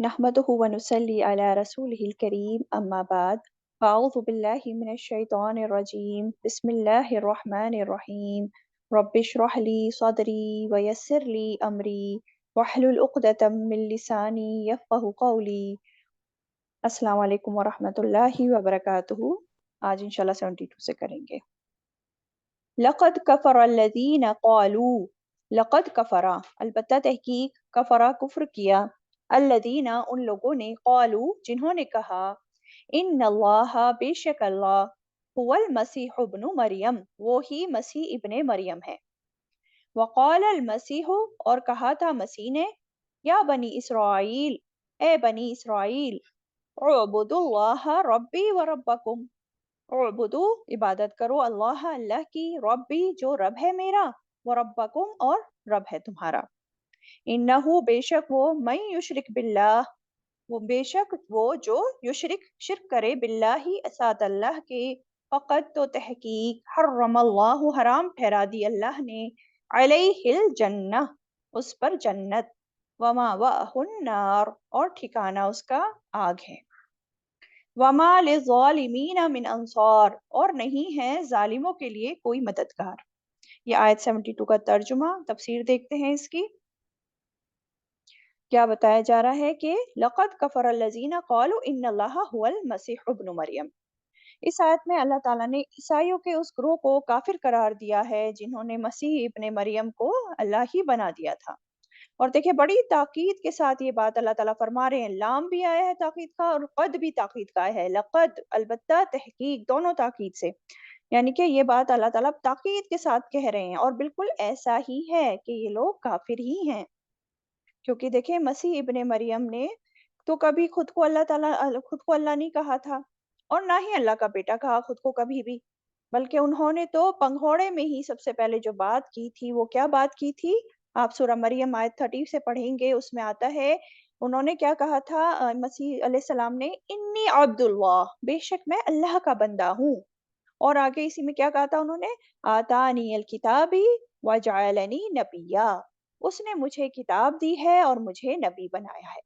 नहमदुहु व नुसल्ली अला रसूलिहिल करीम अम्मा बाद फ़अऊज़ु बिल्लाहि मिनश शैतानिर रजीम बिस्मिल्लाहिर रहमानिर रहीम रब्बिश्रह ली सदरी व यस्सिर ली अमरी वहलुल उक़दतम मिन लिसानी यफ़क़हु क़ौली। अस्सलामु अलैकुम व रहमतुल्लाहि व बरकातुहू। आज इंशाल्लाह 72 से करेंगे। लक़द कफ़र अल्लज़ीना क़ालू, लक़द कफ़रा अलबत्ता तहकीक, कफ़रा कुफ्र किया, अल्लज़ीना उन लोगों ने, क़ालू जिन्होंने कहा, इन्नल्लाह बेशक अल्लाह, हुवल मसीह इब्नु मरियम वो ही मसीह इब्ने मरियम है। वक़ाल अल मसीह और कहा था मसीह ने, या बनी इसराइल ए बनी इसराइल, उअबुदुल्लाह रब्बी व रब्बकुम, उअबुदु इबादत करो अल्लाह अल्लाह की, रब्बी जो रब है मेरा, व रब्बकुम और रब है तुम्हारा। इन्नहु बेशक वो, मैं युशरिक बिल्लाह वो बेशक वो जो युशरिक शिरक करे, बिल्लाही साथ अल्लाह के, फ़क़द तो तहकीक, हर्रमल्लाहु हराम ठहरा दी अल्लाह ने, अलैहिल जन्नह उस पर जन्नत, वमा वहुन नार और ठिकाना उसका आग है। वमा लिज़ालिमीन मिन अंसार और नहीं है जालिमों के लिए कोई मददगार। ये आयत 72 का तर्जुमा तफसीर देखते हैं इसकी। क्या बताया जा रहा है कि लक़द कफ़र अल्लज़ीना क़ालू इन्नल्लाह हुवल मसीह इब्नु मरियम। इस आयत में अल्लाह ताला ने ईसाइयों के उस ग्रोह को काफिर करार दिया है जिन्होंने मसीह इब्ने मरियम को अल्लाह ही बना दिया था। और देखिए बड़ी ताकीद के साथ ये बात अल्लाह ताला फरमा रहे हैं, लाम भी आया है ताकीद का और कद भी ताकीद का है, लक़द अलबत्ता तहकीक दोनों ताकीद से, यानी कि ये बात अल्लाह ताला ताकीद के साथ कह रहे हैं और बिल्कुल ऐसा ही है कि ये लोग काफिर ही हैं। क्योंकि देखिए मसीह इब्ने मरियम ने तो कभी खुद को अल्लाह नहीं कहा था और ना ही अल्लाह का बेटा कहा खुद को कभी भी, बल्कि उन्होंने तो पंघोड़े में ही सबसे पहले जो बात की थी वो क्या बात की थी, आप सूरह मरियम आयत 30 से पढ़ेंगे, उसमें आता है उन्होंने क्या कहा था, मसीह अलैहिस्सलाम ने, इन्नी अब्दुल्लाह बेशक मैं अल्लाह का बंदा हूँ। और आगे इसी में क्या कहा था उन्होंने, आतानी अल किताबी व जअलनी नबिय्या, उसने मुझे किताब दी है और मुझे नबी बनाया है।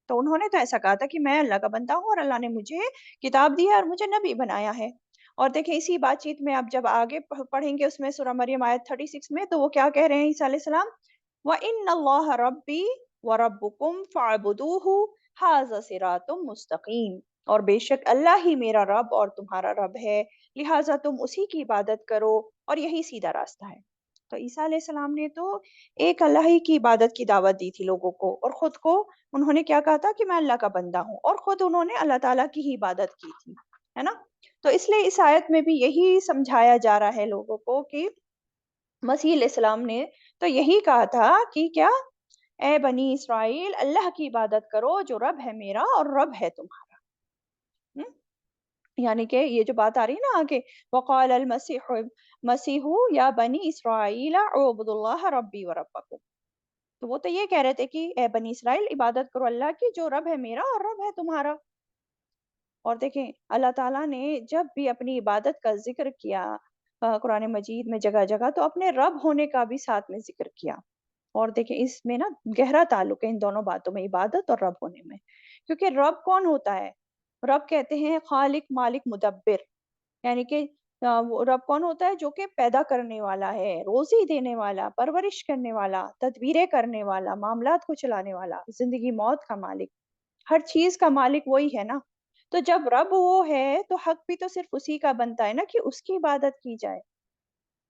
तो उन्होंने तो ऐसा कहा था कि मैं अल्लाह का बंदा हूँ और अल्लाह ने मुझे किताब दी है और मुझे नबी बनाया है। और देखिए इसी बातचीत में आप जब आगे पढ़ेंगे उसमें सूरह मरियम आयत 36 में, तो वो क्या कह रहे हैं ईसा अलैहिस्सलाम, व इन्नल्लाह रब्बी व रब्बुकुम फअबुदूहु हाज़ा सिरातुम मुस्तकीम, और बेशक अल्लाह ही मेरा रब और तुम्हारा रब है, लिहाजा तुम उसी की इबादत करो और यही सीधा रास्ता है। तो ईसा अलैहिस्सलाम ने तो एक अल्लाह ही की इबादत की दावत दी थी लोगों को, और खुद को उन्होंने क्या कहा था कि मैं अल्लाह का बंदा हूँ, और खुद उन्होंने अल्लाह ताला की ही इबादत की थी, है ना। तो इसलिए इस आयत में भी यही समझाया जा रहा है लोगों को कि मसीह अलैहिस्सलाम ने तो यही कहा था कि क्या, ए बनी इसराइल अल्लाह की इबादत करो जो रब है मेरा और रब है तुम्हारा। हम्म? यानी कि ये जो बात आ रही है ना आगे, वक़ाल अल मसीहु या बनी इसराइल उअबुदुल्लाह रब्बी व रब्बकुम, तो वो तो ये कह रहे थे कि ए बनी इसराइल इबादत करो अल्लाह की जो रब है मेरा और रब है तुम्हारा। और देखें अल्लाह ताला ने जब भी अपनी इबादत का जिक्र किया कुरान मजीद में जगह जगह, तो अपने रब होने का भी साथ में जिक्र किया। और देखें इसमें ना गहरा ताल्लुक है इन दोनों बातों में, इबादत और रब होने में। क्योंकि रब कौन होता है, रब कहते हैं खालिक मालिक मुदब्बिर, यानी कि वो रब कौन होता है जो कि पैदा करने वाला है, रोजी देने वाला, परवरिश करने वाला, तदबीरें करने वाला, मामलात को चलाने वाला, जिंदगी मौत का मालिक, हर चीज का मालिक वही है ना। तो जब रब वो है तो हक भी तो सिर्फ उसी का बनता है ना कि उसकी इबादत की जाए।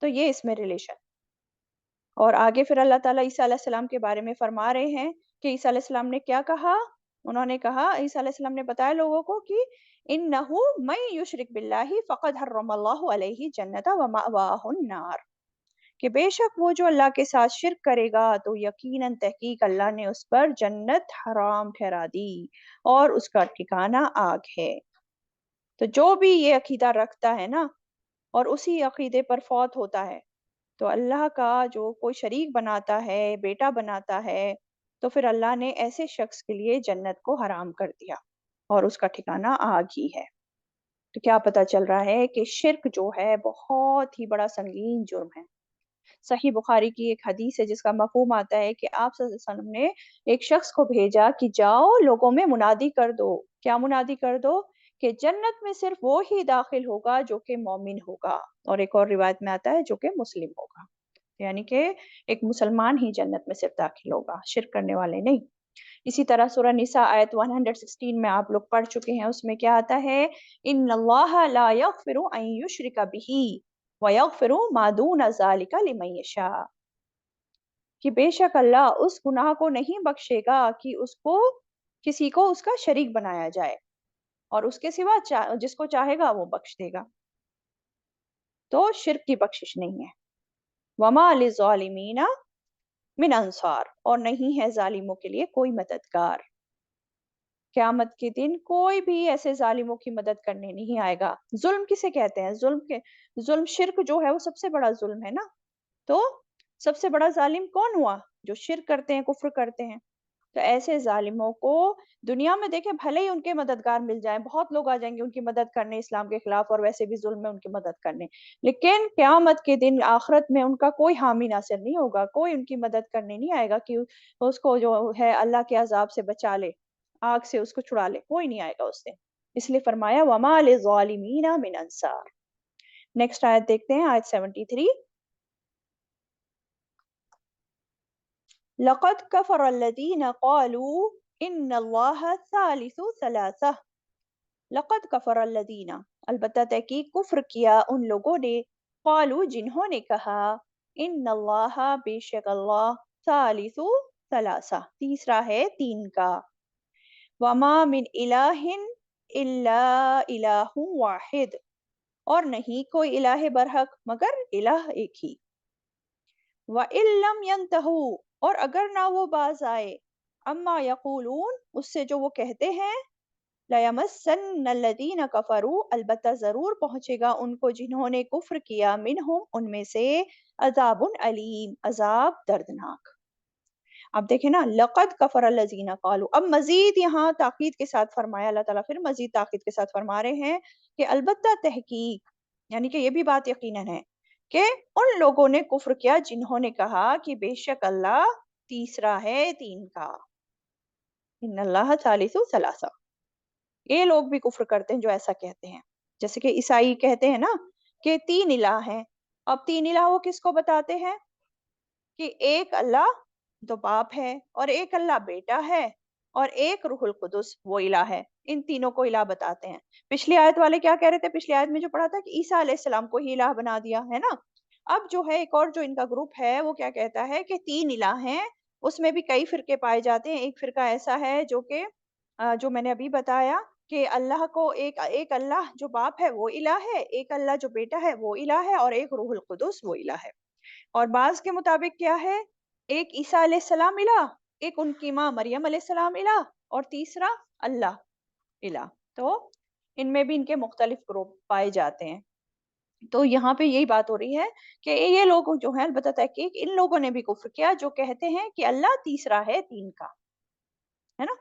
तो ये इसमें रिलेशन। और आगे फिर अल्लाह ताला ईसा अलैहिस्सलाम के बारे में फरमा रहे हैं कि ईसा अलैहिस्सलाम ने क्या कहा, उन्होंने कहा, ईसा अलैहिस्सलाम ने बताया लोगों को कि इन्नहु मन युशरिक बिल्लाहि फ़क़द हर्रमल्लाहु अलैहि जन्नता व मअवाहुन नार, कि बेशक वो जो अल्लाह के साथ शिर्क करेगा तो यकीनन तहकीक अल्लाह ने उस पर जन्नत हराम ठहरा दी और उसका ठिकाना आग है। तो जो भी ये अकीदा रखता है ना और उसी अकीदे पर फौत होता है, तो अल्लाह का जो कोई शरीक बनाता है, बेटा बनाता है, तो फिर अल्लाह ने ऐसे शख्स के लिए जन्नत को हराम कर दिया और उसका ठिकाना आग ही है। तो क्या पता चल रहा है कि शिर्क जो है बहुत ही बड़ा संगीन जुर्म है। सही बुखारी की एक हदीस है जिसका मफ़हूम आता है कि आप सल्लल्लाहु अलैहि वसल्लम ने एक शख्स को भेजा कि जाओ लोगों में मुनादी कर दो। क्या मुनादी कर दो? कि जन्नत में सिर्फ वो ही दाखिल होगा जो कि मोमिन होगा, और एक और रिवायत में आता है जो कि मुस्लिम होगा। यानी कि एक मुसलमान ही जन्नत में सिर्फ दाखिल होगा, शिर्क करने वाले नहीं। इसी तरह सूरह निसा आयत 116 में आप लोग पढ़ चुके हैं, उसमें क्या आता है? इन्नल्लाह ला यगफिरु अन युश्रिका बिही व यगफिरु मा दून ज़ालिका लिमन यशा। कि बेशक अल्लाह उस गुनाह को नहीं बख्शेगा कि उसको किसी को उसका शरीक बनाया जाए, और उसके सिवा जिसको चाहेगा वो बख्श देगा। तो शिर्क की बख्शिश नहीं है। वमा लिज़ालिमीना मिन अंसार, और नहीं है जालिमों के लिए कोई मददगार। क़यामत के दिन कोई भी ऐसे ज़ालिमों की मदद करने नहीं आएगा। ज़ुल्म किसे कहते हैं? ज़ुल्म शिर्क जो है वो सबसे बड़ा ज़ुल्म है ना। तो सबसे बड़ा ज़ालिम कौन हुआ? जो शिर्क करते हैं, कुफ़्र करते हैं। तो ऐसे ज़ालिमों को दुनिया में देखें, भले ही उनके मददगार मिल जाएँ, बहुत लोग आ जाएँगे उनकी मदद करने इस्लाम के खिलाफ, और वैसे भी ज़ुल्म में उनकी मदद करने। लेकिन क़यामत के दिन आख़िरत में उनका कोई हामी नासिर नहीं होगा, कोई उनकी मदद करने नहीं आएगा कि उसको जो है अल्लाह के अज़ाब से बचा ले, आग से उसको छुड़ा ले, कोई नहीं आएगा उस दिन। इसलिए फरमाया वमा लिज़ालिमीना मिन अंसार। नेक्स्ट आयत देखते हैं, आयत 73। लक़द कफ़र अल्लज़ीना क़ालू इन्नल्लाहा सालिसु सलासा। लक़द कफ़र अल्लज़ीना, अलबत्ता तहकीक कुफ़्र किया उन लोगों ने, क़ालू जिन्होंने कहा, इन्नल्लाहा बेशक अल्लाह, सालिसु सलासा तीसरा है तीन का। वमा मिन इलाहिन इल्ला इलाहु वाहिद, और नहीं कोई इलाह बरहक मगर इलाह एक ही। व इल्लम यंतहु, और अगर ना वो बाज आए, अम्मा यकूलून उससे जो वो कहते हैं, लयमस्सन्नल्लज़ीना कफ़रू, अलबत्ता ज़रूर पहुँचेगा उनको जिन्होंने कुफ़्र किया, मिनहुम उनमें से, अज़ाबुन अलीम अज़ाब दर्दनाक। अब देखें ना, लक़द कफ़र अल्लज़ीना क़ालू, अब मज़ीद यहाँ ताक़ीद के साथ फरमाया, अल्लाह ताला फिर मज़ीद ताक़ीद के साथ फरमा रहे हैं कि अलबत्ता तहकीक, यानी कि ये भी बात यकीनन है कि उन लोगों ने कुफ़्र किया जिन्होंने कहा कि बेशक अल्लाह तीसरा है तीन का। इन्नल्लाह सालिसु सलासा। ये लोग भी कुफ़्र करते हैं जो ऐसा कहते हैं। जैसे कि ईसाई कहते हैं ना कि तीन इलाह हैं। अब तीन इलाह वो किसको बताते हैं? कि एक अल्लाह तो बाप है, और एक अल्लाह बेटा है, और एक रूहुल कुदुस वो इलाह है। इन तीनों को इलाह बताते हैं। पिछली आयत वाले क्या कह रहे थे? पिछली आयत में जो पढ़ा था कि ईसा अलैहिस्सलाम को ही इलाह बना दिया, है ना? अब जो है एक और जो इनका ग्रुप है वो क्या कहता है कि तीन इलाह हैं। उसमें भी कई फ़िरके पाए जाते हैं। एक फ़िरका ऐसा है जो कि जो मैंने अभी बताया कि अल्लाह को एक एक अल्लाह जो बाप है वो इलाह है, एक अल्लाह जो बेटा है वो इलाह है, और एक रूहुल कुदुस वो इलाह है। और बाज़ के मुताबिक क्या है? एक ईसा अलैहिस्सलाम इलाह, एक उनकी माँ मरियम अलैहिस्सलाम इलाह, और तीसरा अल्लाह इलाह। तो इनमें भी इनके मुख्तलिफ ग्रुप पाए जाते हैं। तो यहाँ पे यही बात हो रही है कि ये लोग जो हैं, अलबत्ता तहकीक इन लोगों ने भी कुफ़्र किया जो कहते हैं कि अल्लाह तीसरा है तीन का, है ना?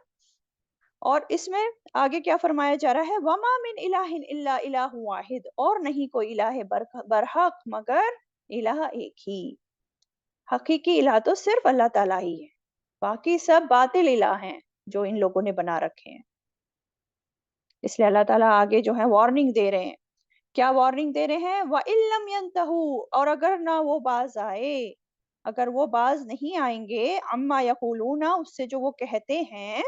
और इसमें आगे क्या फरमाया जा रहा है? वमा मिन इलाहिन इल्ला इलाहु वाहिद, और नहीं कोई इलाह बरहक मगर इलाह एक ही। हकीकी इलाह तो सिर्फ अल्लाह ताला ही है। बाकी सब बातिल इलाह हैं जो इन लोगों ने बना रखे हैं। इसलिए अल्लाह ताला आगे जो है वार्निंग दे रहे हैं। क्या वार्निंग दे रहे हैं? व इल्लम यंतहू, और अगर ना वो बाज आए, अगर वो बाज नहीं आएंगे, अम्मा यकूलूना उससे जो वो कहते हैं,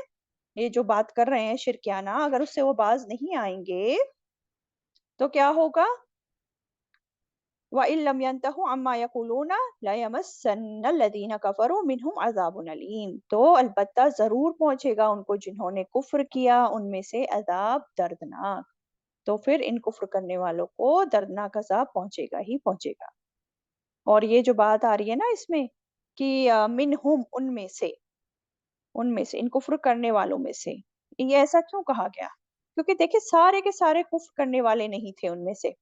ये जो बात कर रहे हैं शिरकियाना, अगर उससे वो बाज नहीं आएंगे तो क्या होगा? व इल्लम यंतहू अम्मा यकूलूना लयमस्सन्नल्लज़ीना कफ़रू मिनहुम अज़ाबुन अलीम, तो अलबत्ता जरूर पहुंचेगा उनको जिन्होंने कुफ्र किया उनमें से अजाब दर्दनाक। तो फिर इन कुफ्र करने वालों को दर्दनाक अजाब पहुंचेगा ही पहुंचेगा। और ये जो बात आ रही है ना इसमें कि मिनहुम उनमें से इन कुफ्र करने वालों में से, ये ऐसा क्यों कहा गया? क्योंकि देखिए सारे के सारे कुफ्र करने वाले नहीं थे उनमें से।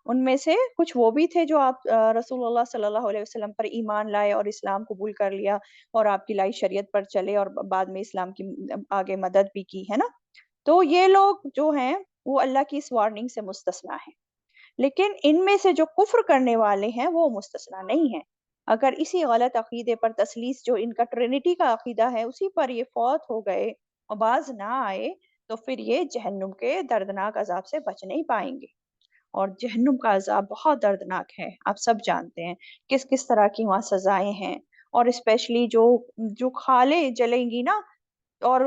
उनमें से कुछ वो भी थे जो आप रसूलुल्लाह सल्लल्लाहु अलैहि वसल्लम पर ईमान लाए और इस्लाम कबूल कर लिया, और आपकी लाई शरीयत पर चले, और बाद में इस्लाम की आगे मदद भी की, है ना? तो ये लोग जो हैं वो अल्लाह की इस वार्निंग से मुस्तस्ना हैं। लेकिन इनमें से जो कुफ्र करने वाले हैं वो मुस्तस्ना नहीं है। अगर इसी गलत अकीदे पर तसलीस, जो इनका ट्रिनिटी का अकीदा है, उसी पर ये फौत हो गए और बाज ना आए, तो फिर ये जहन्नुम के दर्दनाक अजाब से बच नहीं पाएंगे। और जहन्नुम का अजाब बहुत दर्दनाक है, आप सब जानते हैं किस किस तरह की वहाँ सजाएं हैं। और स्पेशली जो जो खालें जलेंगी ना, और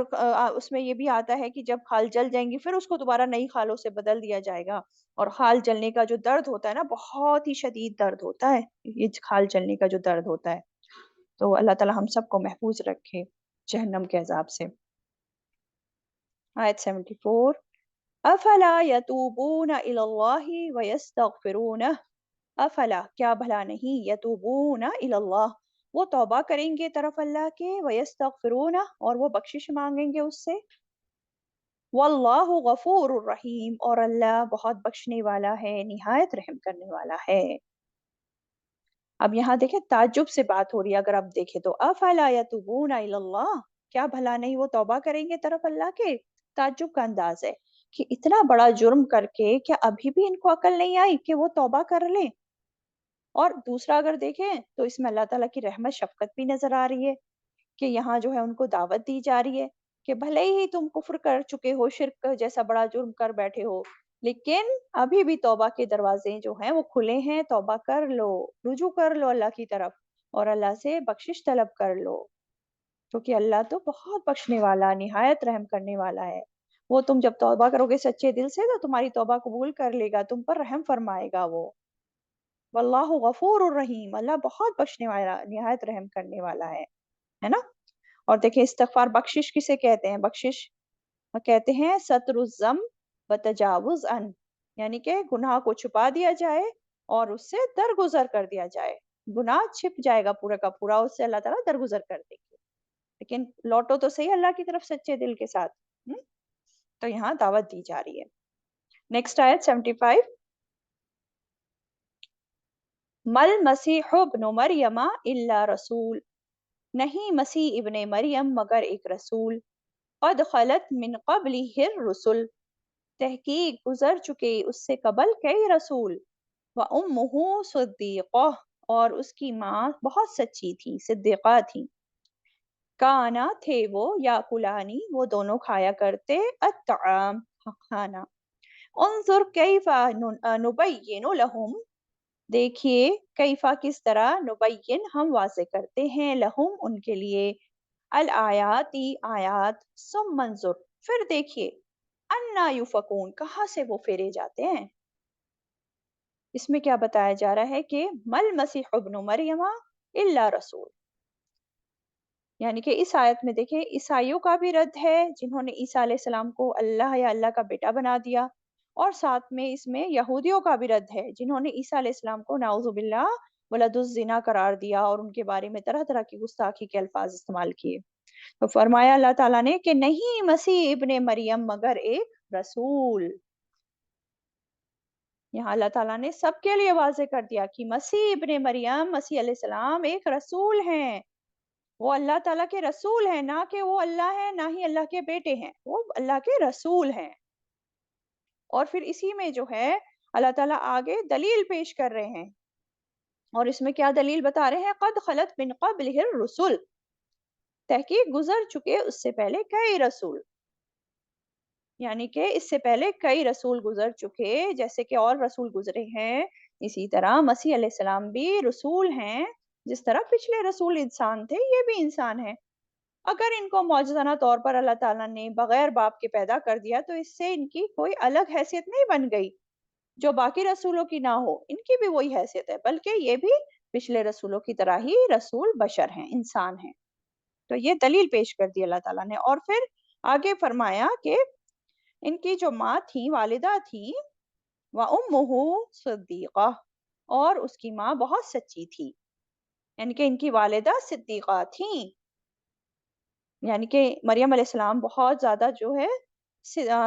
उसमें ये भी आता है कि जब खाल जल जाएंगी फिर उसको दोबारा नई खालों से बदल दिया जाएगा। और खाल जलने का जो दर्द होता है ना, बहुत ही शदीद दर्द होता है, ये खाल जलने का जो दर्द होता है। तो अल्लाह ताला हम सबको महफूज रखे जहन्नम के अजाब से। आयत 74। अफला यतूबून इलल्लाहि व यस्तगफिरूनह। अफला, क्या भला नहीं, यतूबून इलल्लाह, वो तौबा करेंगे तरफ अल्लाह के, व यस्तगफिरूनह, और वो बख्शिश मांगेंगे उससे। वल्लाहु गफूरुर रहीम, और अल्लाह बहुत बख्शने वाला है, निहायत रहम करने वाला है। अब यहाँ देखें, ताज्जुब से बात हो रही है। अगर आप देखें तो अफला यतूबून इलल्लाह, क्या भला नहीं वो तौबा करेंगे तरफ अल्लाह के। ताज्जुब का अंदाज है कि इतना बड़ा जुर्म करके क्या अभी भी इनको अकल नहीं आई कि वो तौबा कर लें। और दूसरा अगर देखें तो इसमें अल्लाह ताला की रहमत शफकत भी नजर आ रही है कि यहाँ जो है उनको दावत दी जा रही है कि भले ही तुम कुफ्र कर चुके हो, शिर्क जैसा बड़ा जुर्म कर बैठे हो, लेकिन अभी भी तौबा के दरवाजे जो हैं वो खुले हैं, तौबा कर लो, रुजू कर लो अल्लाह की तरफ, और अल्लाह से बख्शिश तलब कर लो, क्योंकि अल्लाह तो बहुत बख्शने वाला, निहायत रहम करने वाला है। वो तुम जब तौबा करोगे सच्चे दिल से, तो तुम्हारी तौबा कबूल कर लेगा, तुम पर रहम फरमाएगा वो। वल्लाहु गफूरुर रहीम, अल्लाह बहुत बख्शने वाला, निहायत रहम करने वाला है ना। और देखिए, इस्तिगफार बख्शिश किसे कहते हैं? बख्शिश कहते हैं सतरुज़्ज़म व तजावुज़ अन, यानी कि गुनाह को छुपा दिया जाए और उससे दरगुजर कर दिया जाए। गुनाह छिप जाएगा पूरा का पूरा, उससे अल्लाह ताला दरगुजर कर देंगे। लेकिन लौटो तो सही अल्लाह की तरफ सच्चे दिल के साथ। हम्म? तो यहाँ दावत दी जा रही है। नेक्स्ट आयत 75। मल मसीह इब्न मरियम इल्ला रसूल, नहीं मसीह इब्ने मरियम मगर एक रसूल। क़द खलत मिन क़ब्लिहिर रुसुल, तहकीक गुजर चुके उससे कबल कई रसूल। व उम्मुहु सिद्दीक़ा, और उसकी माँ बहुत सच्ची थी, सिद्दीक़ा थी। काना, थे वो, याकुलानी, वो दोनों खाया करते, अत्तआम, खाना। उन्जुर कैफा नुबय्यिनु लहुम, देखिए कैफा किस तरह, नुबय्यिन हम वाज़े करते हैं, लहुम उनके लिए, अल आयाती आयात, सुम मंजुर, फिर देखिए, अन्ना युफकून, कहाँ से वो फेरे जाते हैं। इसमें क्या बताया जा रहा है कि मल मसीह इब्न मरियमा इल्ला रसूल, यानी कि इस आयत में देखिए ईसाइयों का भी रद्द है जिन्होंने ईसा अलैहिस्सलाम को अल्लाह या अल्लाह का बेटा बना दिया, और साथ में इसमें यहूदियों का भी रद्द है जिन्होंने ईसा अलैहिस्सलाम को नाउजुबिल्लाह वलदुज़्ज़िना करार दिया और उनके बारे में तरह तरह की गुस्ताखी के अल्फाज इस्तेमाल किए। तो फरमाया अल्लाह ताला ने कि नहीं मसीह इब्ने मरियम मगर एक रसूल। यहाँ अल्लाह ताला ने सबके लिए वाज़े कर दिया कि मसीह इब्ने मरियम, मसीह अलैहिस्सलाम एक रसूल हैं। वो अल्लाह ताला के रसूल हैं, ना कि वो अल्लाह है, ना ही अल्लाह के बेटे हैं, वो अल्लाह के रसूल हैं। और फिर इसी में जो है अल्लाह ताला आगे दलील पेश कर रहे हैं, और इसमें क्या दलील बता रहे हैं, क़द खलत मिन क़ब्लिहिर रुसुल, तहकीक गुजर चुके उससे पहले कई रसूल, यानी कि इससे पहले कई रसूल गुजर चुके, जैसे कि और रसूल गुजरे हैं, इसी तरह मसीह अलैहिस्सलाम भी रसूल हैं। जिस तरह पिछले रसूल इंसान थे, ये भी इंसान हैं। अगर इनको मौजज़ाना तौर पर अल्लाह ताला ने बगैर बाप के पैदा कर दिया, तो इससे इनकी कोई अलग हैसियत नहीं बन गई जो बाकी रसूलों की ना हो, इनकी भी वही हैसियत है, बल्कि ये भी पिछले रसूलों की तरह ही रसूल बशर हैं, इंसान हैं। तो ये दलील पेश कर दी अल्लाह ताला ने, और फिर आगे फरमाया कि इनकी जो माँ थी, वालिदा थी, व उम्मुहु सिद्दीक़ा, और उसकी माँ बहुत सच्ची थी, यानी कि इनकी वालिदा सिद्दीक़ा थी, यानी कि मरियम अलैहिस्सलाम बहुत ज़्यादा जो है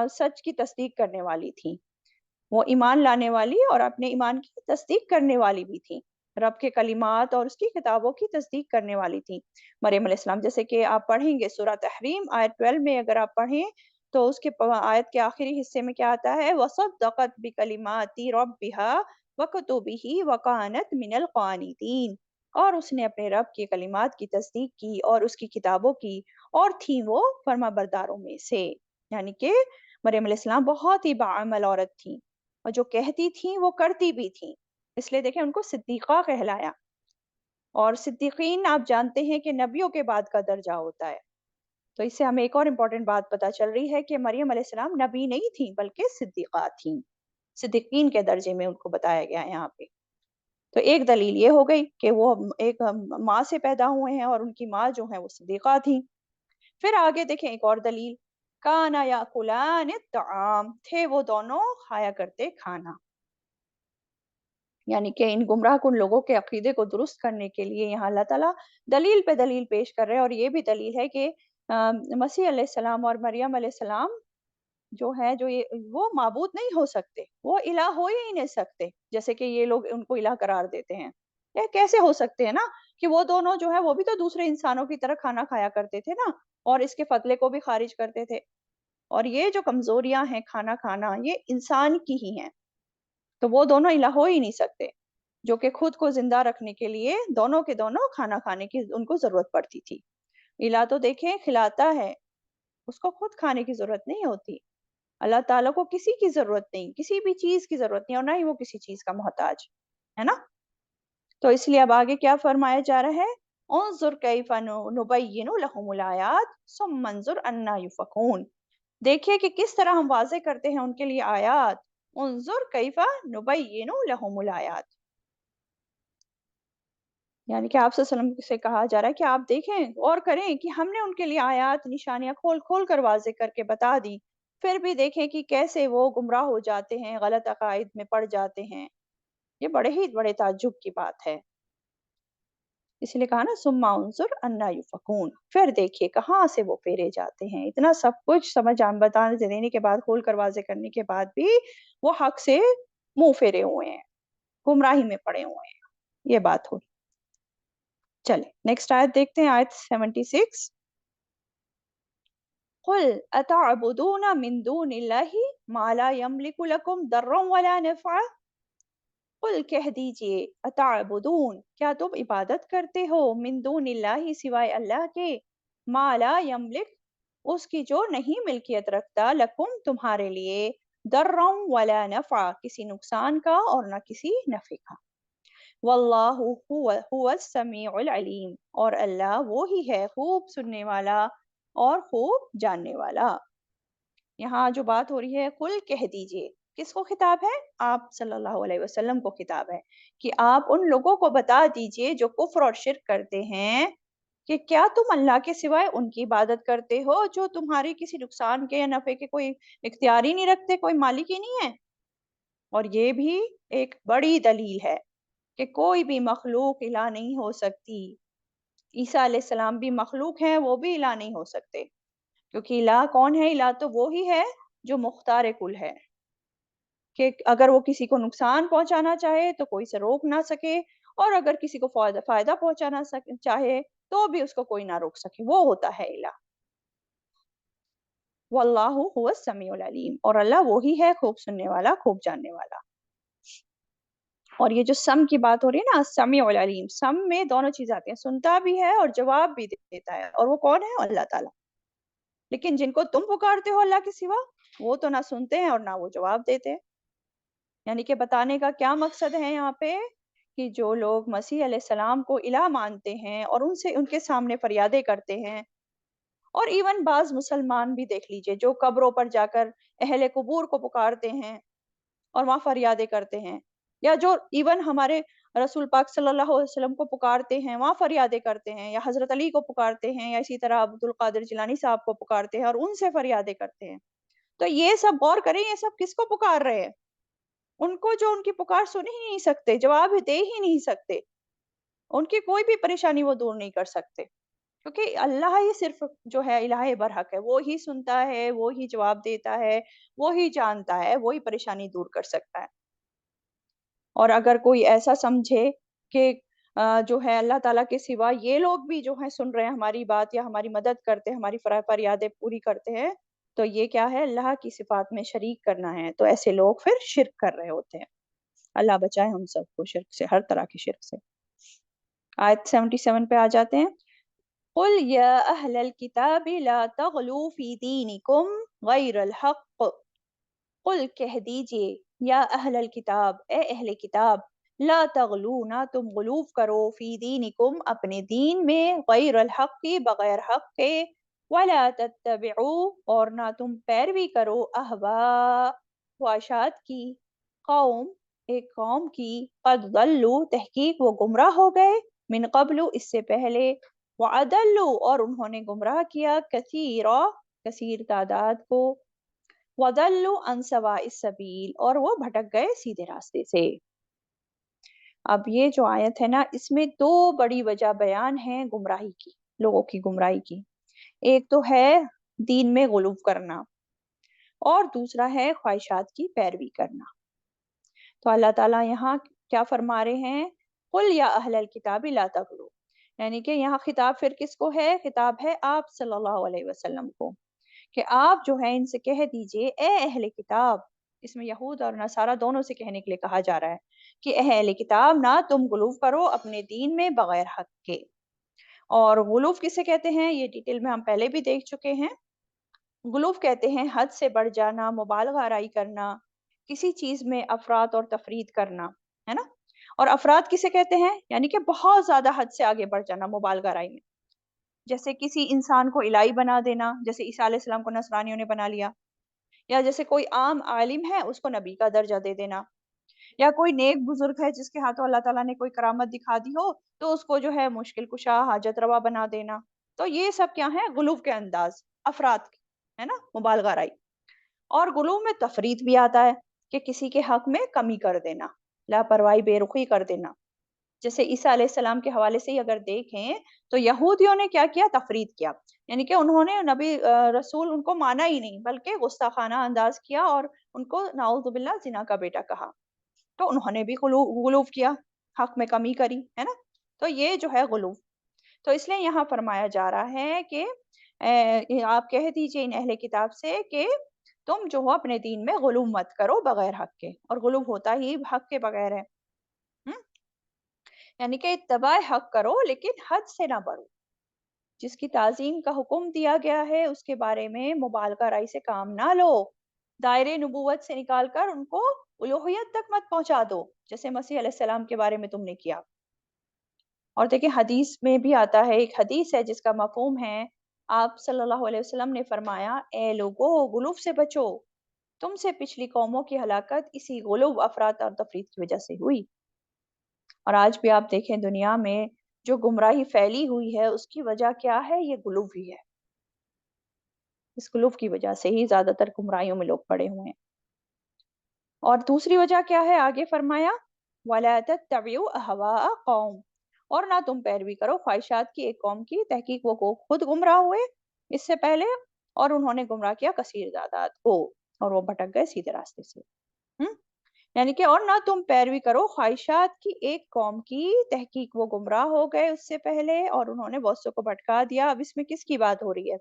सच की तस्दीक करने वाली थी। वो ईमान लाने वाली और अपने ईमान की तस्दीक करने वाली भी थी। रब के कलिमात और उसकी किताबों की तस्दीक करने वाली थी मरियम अलैहिस्सलाम। जैसे कि आप पढ़ेंगे सूरह तहरीम आयत 12 में, अगर आप पढ़ें तो उसके आयत के आखिरी हिस्से में क्या आता है, वसद्दक़त बिकलिमाति रब्बिहा वकुतुबिही वकानत मिनल क़ानितीन, और उसने अपने रब के कलिमात की तस्दीक की और उसकी किताबों की, और थी वो फर्माबरदारों में से। यानी कि मरियम अलैहिस्सलाम बहुत ही बाअमल औरत थी, और जो कहती थी वो करती भी थी, इसलिए देखें उनको सिद्दीक़ा कहलाया। और सिद्दीकीन आप जानते हैं कि नबियों के बाद का दर्जा होता है। तो इससे हमें एक और इम्पोर्टेंट बात पता चल रही है कि मरियम अलैहिस्सलाम नबी नहीं थी बल्कि सिद्दीक़ा थीं। सिद्दीकीन के दर्जे में उनको बताया गया है यहाँ पे। तो एक दलील ये हो गई कि वो एक माँ से पैदा हुए हैं और उनकी माँ जो है वो सिद्दीक़ा थी। फिर आगे देखें एक और दलील, काना याकुलानि त्तआम, थे वो दोनों खाया करते खाना। यानी कि इन गुमराहकुन लोगों के अकीदे को दुरुस्त करने के लिए यहाँ अल्लाह ताला दलील पे दलील पेश कर रहे हैं, और ये भी दलील है कि मसीह अलैहिस्सलाम और मरियम अलैहिस्सलाम जो है, जो ये वो माबूद नहीं हो सकते, वो इलाह हो ही नहीं सकते, जैसे कि ये लोग उनको इलाह करार देते हैं। ये कैसे हो सकते हैं ना, कि वो दोनों जो है वो भी तो दूसरे इंसानों की तरह खाना खाया करते थे ना, और इसके फतले को भी खारिज करते थे। और ये जो कमजोरियां हैं खाना खाना, ये इंसान की ही हैं, तो वो दोनों इलाह हो ही नहीं सकते, जो कि खुद को जिंदा रखने के लिए दोनों के दोनों खाना खाने की उनको जरूरत पड़ती थी। इलाह तो देखें खिलाता है, उसको खुद खाने की जरूरत नहीं होती। अल्लाह ताला को किसी की जरूरत नहीं, किसी भी चीज की जरूरत नहीं, और ना ही वो किसी चीज का मोहताज है ना। तो इसलिए अब आगे क्या फरमाया जा रहा है, उन्जुर कैफा नुबय्यिनु लहुमुल आयात सुम्मा अन्जुर अन्ना युफकून, देखिए कि किस तरह हम वाज़े करते हैं उनके लिए आयात। उन्जुर कैफा नुबय्यिनु लहुमुल आयात, यानी कि आप सल्लल्लाहु अलैहि वसल्लम से कहा जा रहा है कि आप देखें और करें कि हमने उनके लिए आयात निशानियां खोल खोल कर वाज़े करके बता दी, फिर भी देखें कि कैसे वो गुमराह हो जाते हैं, गलत अकायद में पड़ जाते हैं। ये बड़े ताज्जुब की बात है। इसलिए कहा ना, सुम्मा उन्जुर अन्ना युफकून, फिर देखिए कहाँ से वो फेरे जाते हैं। इतना सब कुछ समझ आम बता देने के बाद, खोल कर वाज़े करने के बाद भी वो हक से मुंह फेरे हुए हैं, गुमराही में पड़े हुए हैं। ये बात हुई। चले नेक्स्ट आयत देखते हैं, आयत 76। कुल अतअबुदून मिन दूनिल्लाहि मा ला यमलिकु लकुम दर्रन वला नफ़अ, कुल कह दीजिए, अतअबुदून, क्या तुम इबादत करते हो, मिन दूनिल्लाहि, सिवाय अल्लाह के, मा ला यमलिक, उसकी जो नहीं मिल्कियत रखता, लकुम, तुम्हारे लिए, दर्रन वला नफ़अ, किसी नुकसान का और ना किसी नफ़े का। वल्लाहु हुवस समीउल अलीम, और अल्लाह वो ही है खूब सुनने वाला और खूब जानने वाला। यहाँ जो बात हो रही है, कुल कह दीजिए, किसको खिताब है, आप सल्लल्लाहु अलैहि वसल्लम को खिताब है, कि आप उन लोगों को बता दीजिए जो कुफ्र और शिर्क करते हैं, कि क्या तुम अल्लाह के सिवाय उनकी इबादत करते हो जो तुम्हारी किसी नुकसान के या नफे के कोई इख्तियार ही नहीं रखते, कोई मालिक ही नहीं है। और ये भी एक बड़ी दलील है कि कोई भी मखलूक इला नहीं हो सकती। ईसा अलैहिस्सलाम भी मखलूक हैं, वो भी इला नहीं हो सकते, क्योंकि इला कौन है, इला तो वो ही है जो मुख्तार कुल है, कि अगर वो किसी को नुकसान पहुंचाना चाहे तो कोई से रोक ना सके, और अगर किसी को फायदा फायदा पहुंचाना चाहे तो भी उसको कोई ना रोक सके, वो होता है इला। वल्लाहु हुवस समीउल अलीम, और अल्लाह वो ही है खूब सुनने वाला, खूब जानने वाला। और ये जो सम की बात हो रही है ना, समीउल अलीम, सम में दोनों चीज आती हैं, सुनता भी है और जवाब भी देता है, और वो कौन है, अल्लाह ताला। लेकिन जिनको तुम पुकारते हो अल्लाह के सिवा, वो तो ना सुनते हैं और ना वो जवाब देते हैं। यानी कि बताने का क्या मकसद है यहाँ पे, कि जो लोग मसीह अलैहिस्सलाम को इलाह मानते हैं और उनसे उनके सामने फरियादें करते हैं, और इवन बाज मुसलमान भी देख लीजिए जो कब्रों पर जाकर अहले कुबूर को पुकारते हैं और वहाँ फरियादें करते हैं, या जो इवन हमारे रसूल पाक सल्लल्लाहु अलैहि वसल्लम को पुकारते हैं, वहाँ फरियादें करते हैं, या हज़रत अली को पुकारते हैं, या इसी तरह अब्दुल कादिर जिलानी साहब को पुकारते हैं और उनसे फरियादें करते हैं। तो ये सब गौर करें, ये सब किसको पुकार रहे हैं? उनको जो उनकी पुकार सुन ही नहीं सकते, जवाब दे ही नहीं सकते। उनकी कोई भी परेशानी वो दूर नहीं कर सकते। क्योंकि अल्लाह ही सिर्फ़ जो है इलाहे बरहक है, वो ही सुनता है, वो ही जवाब देता है, वो ही जानता है, वो ही परेशानी दूर कर सकता है। और अगर कोई ऐसा समझे कि जो है अल्लाह ताला के सिवा ये लोग भी जो हैं सुन रहे हैं हमारी बात, या हमारी मदद करते हैं, हमारी फरियादें पूरी करते हैं, تو یہ کیا ہے؟ اللہ کی صفات میں شریک کرنا ہے، تو ایسے لوگ پھر شرک کر رہے ہوتے ہیں۔ اللہ بچائے ہم سب کو شرک سے، ہر طرح کے شرک سے۔ آیت 77 پہ آ جاتے ہیں۔ قل یا اہل الکتاب لا تغلوا فی دینکم غیر الحق، قل کہہ دیجئے، یا اہل الکتاب، اے اہل کتاب، لا تغلو، نہ تم غلوف کرو، فی دینکم، اپنے دین میں، غیر الحق کی، بغیر حق کے، ولا تتبعوا، اور نہ تم پیروی کرو، اہواء، خواہشات کی، قوم، ایک قوم کی، قد ضلوا، تحقیق وہ گمراہ ہو گئے، من قبل، اس سے پہلے، وَأَضَلُّوا، اور انہوں نے گمراہ کیا، کثیرا، کثیر تعداد کو، وَضَلُّوا عَنْ سَوَاءِ السَّبِيلِ، اور وہ بھٹک گئے سیدھے راستے سے۔ اب یہ جو آیت ہے نا، اس میں دو بڑی وجہ بیان ہے گمراہی کی، لوگوں کی گمراہی کی۔ ایک تو ہے دین میں غلو کرنا، اور دوسرا ہے خواہشات کی پیروی کرنا۔ تو اللہ تعالیٰ یہاں کیا فرما رہے ہیں؟ قل یا اہل الکتاب لا تغلو، یعنی کہ یہاں خطاب پھر کس کو ہے؟ خطاب ہے آپ صلی اللہ علیہ وسلم کو، کہ آپ جو ہے ان سے کہہ دیجئے، اے اہل کتاب، اس میں یہود اور نصارہ دونوں سے کہنے کے لیے کہا جا رہا ہے کہ اے اہل کتاب، نہ تم غلو کرو اپنے دین میں بغیر حق کے۔ اور غلو کسے کہتے ہیں یہ ڈیٹیل میں ہم پہلے بھی دیکھ چکے ہیں۔ غلو کہتے ہیں حد سے بڑھ جانا، مبالغہ آرائی کرنا، کسی چیز میں افراط اور تفرید کرنا، ہے نا؟ اور افراد کسے کہتے ہیں؟ یعنی کہ بہت زیادہ حد سے آگے بڑھ جانا مبالغہ آرائی میں، جیسے کسی انسان کو الہی بنا دینا، جیسے عیسیٰ علیہ السلام کو نصرانیوں نے بنا لیا، یا جیسے کوئی عام عالم ہے اس کو نبی کا درجہ دے دینا، یا کوئی نیک بزرگ ہے جس کے ہاتھوں اللہ تعالیٰ نے کوئی کرامت دکھا دی ہو تو اس کو جو ہے مشکل کشا، حاجت روا بنا دینا۔ تو یہ سب کیا ہے؟ غلو کے انداز، افراد کی، ہے نا، مبالغہ آرائی۔ اور غلو میں تفرید بھی آتا ہے کہ کسی کے حق میں کمی کر دینا، لاپرواہی، بے رخی کر دینا۔ جیسے عیسیٰ علیہ السلام کے حوالے سے ہی اگر دیکھیں تو یہودیوں نے کیا کیا؟ تفرید کیا، یعنی کہ انہوں نے نبی رسول ان کو مانا ہی نہیں، بلکہ گستاخانہ انداز کیا اور ان کو نعوذ باللہ زنا کا بیٹا کہا۔ تو انہوں نے بھی غلو کیا، حق میں کمی کری، ہے نا؟ تو یہ جو ہے غلو۔ تو اس لیے یہاں فرمایا جا رہا ہے کہ آپ کہہ دیجئے ان اہل کتاب سے کہ تم جو ہو اپنے دین میں غلو مت کرو بغیر حق کے، اور غلو ہوتا ہی حق کے بغیر ہے، یعنی کہ اتباع حق کرو لیکن حد سے نہ بڑھو، جس کی تعظیم کا حکم دیا گیا ہے اس کے بارے میں مبالغہ آرائی سے کام نہ لو، دائرے نبوت سے نکال کر ان کو الوہیت تک مت پہنچا دو، جیسے مسیح علیہ السلام کے بارے میں تم نے کیا۔ اور دیکھیں حدیث میں بھی آتا ہے، ایک حدیث ہے جس کا مفہوم ہے، آپ صلی اللہ علیہ وسلم نے فرمایا، اے لوگو غلو سے بچو، تم سے پچھلی قوموں کی ہلاکت اسی غلو، افراط اور تفرید کی وجہ سے ہوئی۔ اور آج بھی آپ دیکھیں دنیا میں جو گمراہی پھیلی ہوئی ہے اس کی وجہ کیا ہے؟ یہ غلو ہی ہے۔ اس غلو کی وجہ سے ہی زیادہ تر گمراہیوں میں لوگ پڑے ہوئے ہیں۔ اور دوسری وجہ کیا ہے؟ آگے فرمایا، وَلَا تَتَّبِعُوا أَهْوَاءَ قَوْمٍ، اور نہ تم پیروی کرو خواہشات کی ایک قوم کی، تحقیق وہ خود گمراہ ہوئے اس سے پہلے، اور انہوں نے گمراہ کیا کثیر تعداد کو، اور وہ بھٹک گئے سیدھے راستے سے۔ یعنی کہ اور نہ تم پیروی کرو خواہشات کی ایک قوم کی، تحقیق وہ گمراہ ہو گئے اس سے پہلے اور انہوں نے بہت سو کو بھٹکا دیا۔ اب اس میں کس کی بات ہو رہی ہے؟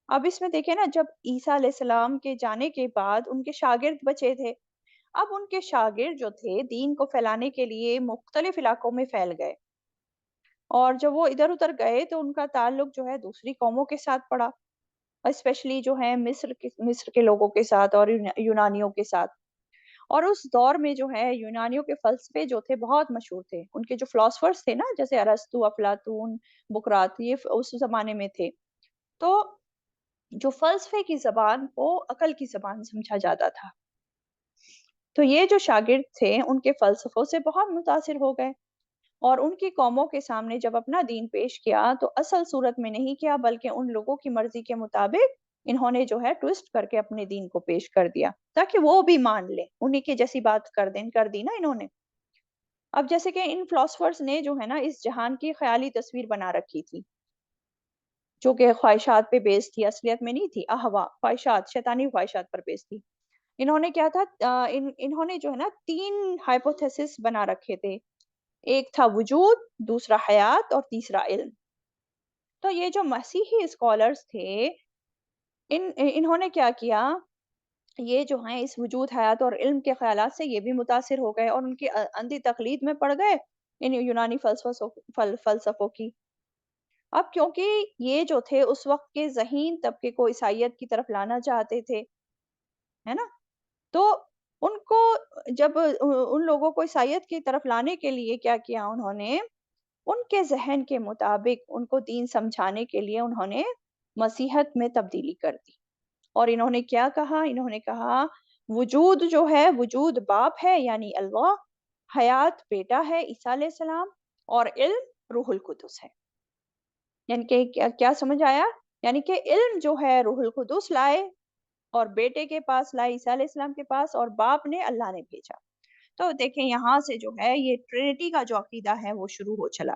اب اس میں دیکھیں نا، جب عیسیٰ علیہ السلام کے جانے کے بعد ان کے شاگرد بچے تھے، اب ان کے شاگرد جو تھے دین کو پھیلانے کے لیے مختلف علاقوں میں پھیل گئے، اور جب وہ ادھر ادھر گئے تو ان کا تعلق جو ہے دوسری قوموں کے ساتھ پڑا، اسپیشلی جو ہے مصر کے لوگوں کے ساتھ اور یونانیوں کے ساتھ۔ اور اس دور میں جو ہے یونانیوں کے فلسفے جو تھے بہت مشہور تھے، ان کے جو فلاسفرز تھے نا، جیسے ارسطو، افلاطون، بقراط، یہ اس زمانے میں تھے۔ تو جو فلسفے کی زبان کو عقل کی زبان سمجھا جاتا تھا، تو یہ جو شاگرد تھے ان کے فلسفوں سے بہت متاثر ہو گئے، اور ان کی قوموں کے سامنے جب اپنا دین پیش کیا تو اصل صورت میں نہیں کیا، بلکہ ان لوگوں کی مرضی کے مطابق انہوں نے جو ہے ٹویسٹ کر کے اپنے دین کو پیش کر دیا تاکہ وہ بھی مان لیں، انہی کی جیسی بات کر دی نا انہوں نے۔ اب جیسے کہ ان فلاسفرز نے جو ہے نا اس جہان کی خیالی تصویر بنا رکھی تھی جو کہ خواہشات پہ بیس تھی، اصلیت میں نہیں تھی، احوا، خواہشات، شیطانی خواہشات پر بیس تھی۔ انہوں نے کیا تھا، انہوں نے جو ہے نا 3 ہائپوتھیسس بنا رکھے تھے، ایک تھا وجود، دوسرا حیات، اور تیسرا علم۔ تو یہ جو مسیحی اسکالرز تھے انہوں نے کیا کیا، یہ جو ہیں اس وجود حیات اور علم کے خیالات سے یہ بھی متاثر ہو گئے اور ان کی اندھی تقلید میں پڑ گئے ان یونانی فلسفوں کی۔ اب کیونکہ یہ جو تھے اس وقت کے ذہین طبقے کو عیسائیت کی طرف لانا چاہتے تھے، ہے نا؟ تو ان کو جب ان لوگوں کو عیسائیت کی طرف لانے کے لیے کیا کیا انہوں نے، ان کے ذہن کے مطابق ان کو دین سمجھانے کے لیے انہوں نے مسیحت میں تبدیلی کر دی۔ اور انہوں نے کیا کہا، انہوں نے کہا وجود جو ہے، وجود باپ ہے یعنی اللہ، حیات بیٹا ہے عیسیٰ علیہ السلام، اور علم روح القدس ہے۔ یعنی کہ کیا سمجھ آیا؟ یعنی کہ علم جو ہے روح القدس لائے اور بیٹے کے پاس لائے عیسیٰ علیہ السلام کے پاس، اور باپ نے اللہ نے بھیجا۔ تو دیکھیں یہاں سے جو ہے یہ ٹرینٹی کا جو عقیدہ ہے وہ شروع ہو چلا۔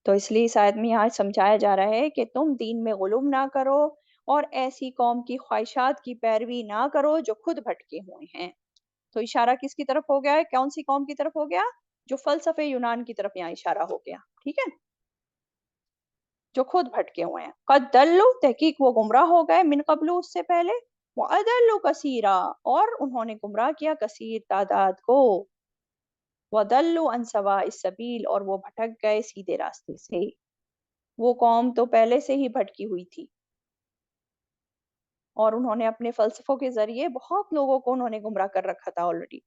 تو اس لیے اس آیت میں یہاں سمجھایا جا رہا ہے کہ تم دین میں غلو نہ کرو اور ایسی قوم کی خواہشات کی پیروی نہ کرو جو خود بھٹکے ہوئے ہیں۔ تو اشارہ کس کی طرف ہو گیا ہے؟ کون سی قوم کی طرف ہو گیا؟ جو فلسفے یونان کی طرف یہاں اشارہ ہو گیا، ٹھیک ہے، جو خود بھٹکے ہوئے ہیں۔ قد دلو، تحقیق وہ گمراہ ہو گئے، من قبلو، اس سے پہلے، وَأَضَلُّوا كَثِيرًا، اور انہوں نے گمراہ کیا کثیر تعداد کو، وَضَلُّوا عَنْ سَوَاءِ السَّبِيلِ، اور وہ بھٹک گئے سیدھے راستے سے۔ وہ قوم تو پہلے سے ہی بھٹکی ہوئی تھی اور انہوں نے اپنے فلسفوں کے ذریعے بہت لوگوں کو انہوں نے گمراہ کر رکھا تھا آلریڈی۔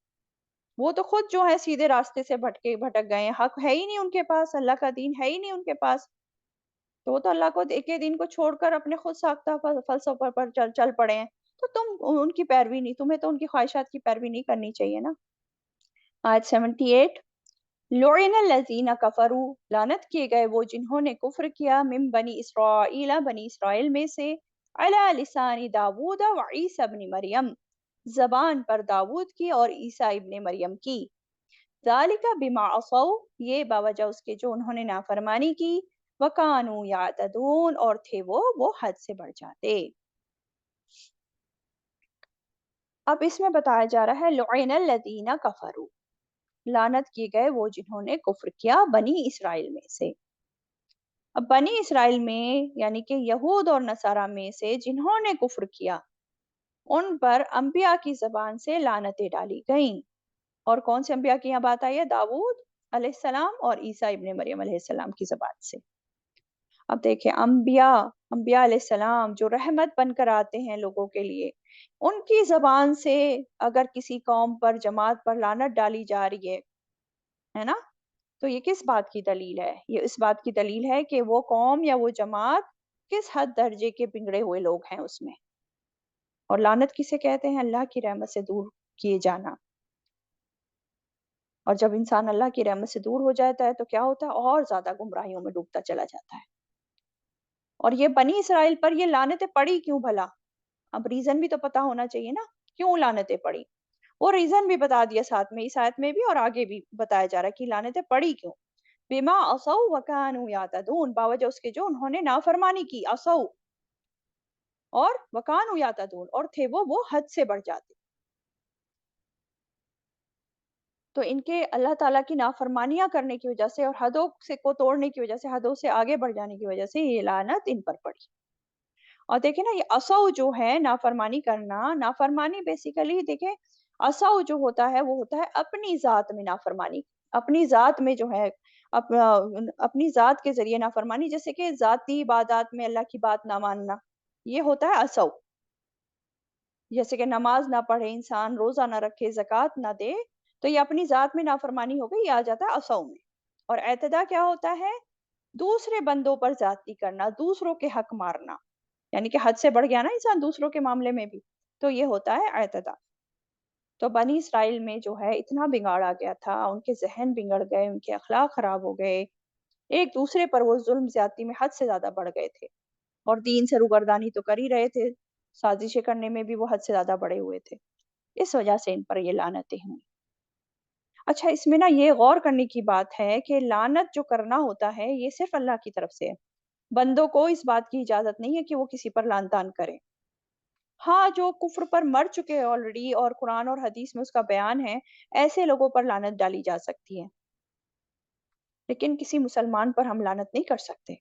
وہ تو خود جو ہے سیدھے راستے سے بھٹک گئے ہیں، حق ہے ہی نہیں ان کے پاس، اللہ کا دین ہے ہی نہیں ان کے پاس، تو وہ تو اللہ کو ایک دین کو چھوڑ کر اپنے خود ساختہ فلسفہ پر چل پڑے ہیں۔ تو تم ان کی پیروی نہیں، تمہیں تو ان کی خواہشات کی پیروی نہیں کرنی چاہیے نا۔ آیت 78، لعن الذین کفروا، لعنت کیے گئے وہ جنہوں نے کفر کیا، من بنی اسرائیل، بنی اسرائیل میں سے، علی لسان داود و عیسی ابن مریم، زبان پر داود کی اور عیسیٰ ابن مریم کی، ذالک بما عصوا، یہ باوجہ اس کے جو انہوں نے نافرمانی کی، وکانوا یعتدون، اور تھے وہ حد سے بڑھ جاتے۔ اب اس میں بتایا جا رہا ہے لعن الذین کفروا، لعنت کیے گئے وہ جنہوں نے کفر کیا بنی اسرائیل میں سے۔ اب بنی اسرائیل میں یعنی کہ یہود اور نصارہ میں سے جنہوں نے کفر کیا، ان پر انبیاء کی زبان سے لعنتیں ڈالی گئیں۔ اور کون سے انبیاء کی یہاں بات آئی ہے؟ داؤد علیہ السلام اور عیسیٰ ابن مریم علیہ السلام کی زبان سے۔ اب دیکھیں انبیاء علیہ السلام جو رحمت بن کر آتے ہیں لوگوں کے لیے، ان کی زبان سے اگر کسی قوم پر، جماعت پر لعنت ڈالی جا رہی ہے نا، تو یہ کس بات کی دلیل ہے؟ یہ اس بات کی دلیل ہے کہ وہ قوم یا وہ جماعت کس حد درجے کے بگڑے ہوئے لوگ ہیں اس میں۔ اور لعنت کسے کہتے ہیں؟ اللہ کی رحمت سے دور کیے جانا۔ اور جب انسان اللہ کی رحمت سے دور ہو جاتا ہے تو کیا ہوتا ہے؟ اور زیادہ گمراہیوں میں ڈوبتا چلا جاتا ہے۔ اور یہ بنی اسرائیل پر یہ لعنتیں پڑی کیوں بھلا؟ اب ریزن بھی تو پتا ہونا چاہیے نا، کیوں لعنتیں پڑی؟ وہ ریزن بھی بتا دیا ساتھ میں، اس آیت میں بھی اور آگے بھی بتایا جا رہا ہے کہ لعنتیں پڑی کیوں۔ بما عصوا وکانوا یعتدون، باوجہ اس کے جو انہوں نے نافرمانی کی، عصوا اور وکانوا یعتدون، اور تھے وہ حد سے بڑھ جاتے۔ تو ان کے اللہ تعالیٰ کی نافرمانیاں کرنے کی وجہ سے اور حدوں سے کو توڑنے کی وجہ سے، حدوں سے آگے بڑھ جانے کی وجہ سے یہ لعنت ان پر پڑی۔ اور دیکھیں نا یہ عصوا جو ہے نافرمانی کرنا، نافرمانی بیسیکلی دیکھیں عصوا جو ہوتا ہے وہ ہوتا ہے اپنی ذات میں نافرمانی، اپنی ذات میں جو ہے اپنی ذات کے ذریعے نافرمانی، جیسے کہ ذاتی عبادات میں اللہ کی بات نہ ماننا، یہ ہوتا ہے عصوا۔ جیسے کہ نماز نہ پڑھے انسان، روزہ نہ رکھے، زکوٰۃ نہ دے، تو یہ اپنی ذات میں نافرمانی ہو گئی، یہ آ جاتا ہے عصوا میں۔ اور اعتدا کیا ہوتا ہے؟ دوسرے بندوں پر زیادتی کرنا، دوسروں کے حق مارنا، یعنی کہ حد سے بڑھ گیا نا انسان دوسروں کے معاملے میں بھی، تو یہ ہوتا ہے اعتدا۔ تو بنی اسرائیل میں جو ہے اتنا بگاڑ آ گیا تھا، ان کے ذہن بگڑ گئے، ان کے اخلاق خراب ہو گئے، ایک دوسرے پر وہ ظلم زیادتی میں حد سے زیادہ بڑھ گئے تھے، اور دین سے روگردانی تو کر ہی رہے تھے، سازشیں کرنے میں بھی وہ حد سے زیادہ بڑے ہوئے تھے، اس وجہ سے ان پر یہ لعنتیں ہوئیں۔ اچھا اس میں نا یہ غور کرنے کی بات ہے کہ لعنت جو کرنا ہوتا ہے یہ صرف اللہ کی طرف سے ہے، بندوں کو اس بات کی اجازت نہیں ہے کہ وہ کسی پر لعن طعن کریں۔ ہاں جو کفر پر مر چکے ہیں آلریڈی اور قرآن اور حدیث میں اس کا بیان ہے، ایسے لوگوں پر لعنت ڈالی جا سکتی ہے، لیکن کسی مسلمان پر ہم لعنت نہیں کر سکتے۔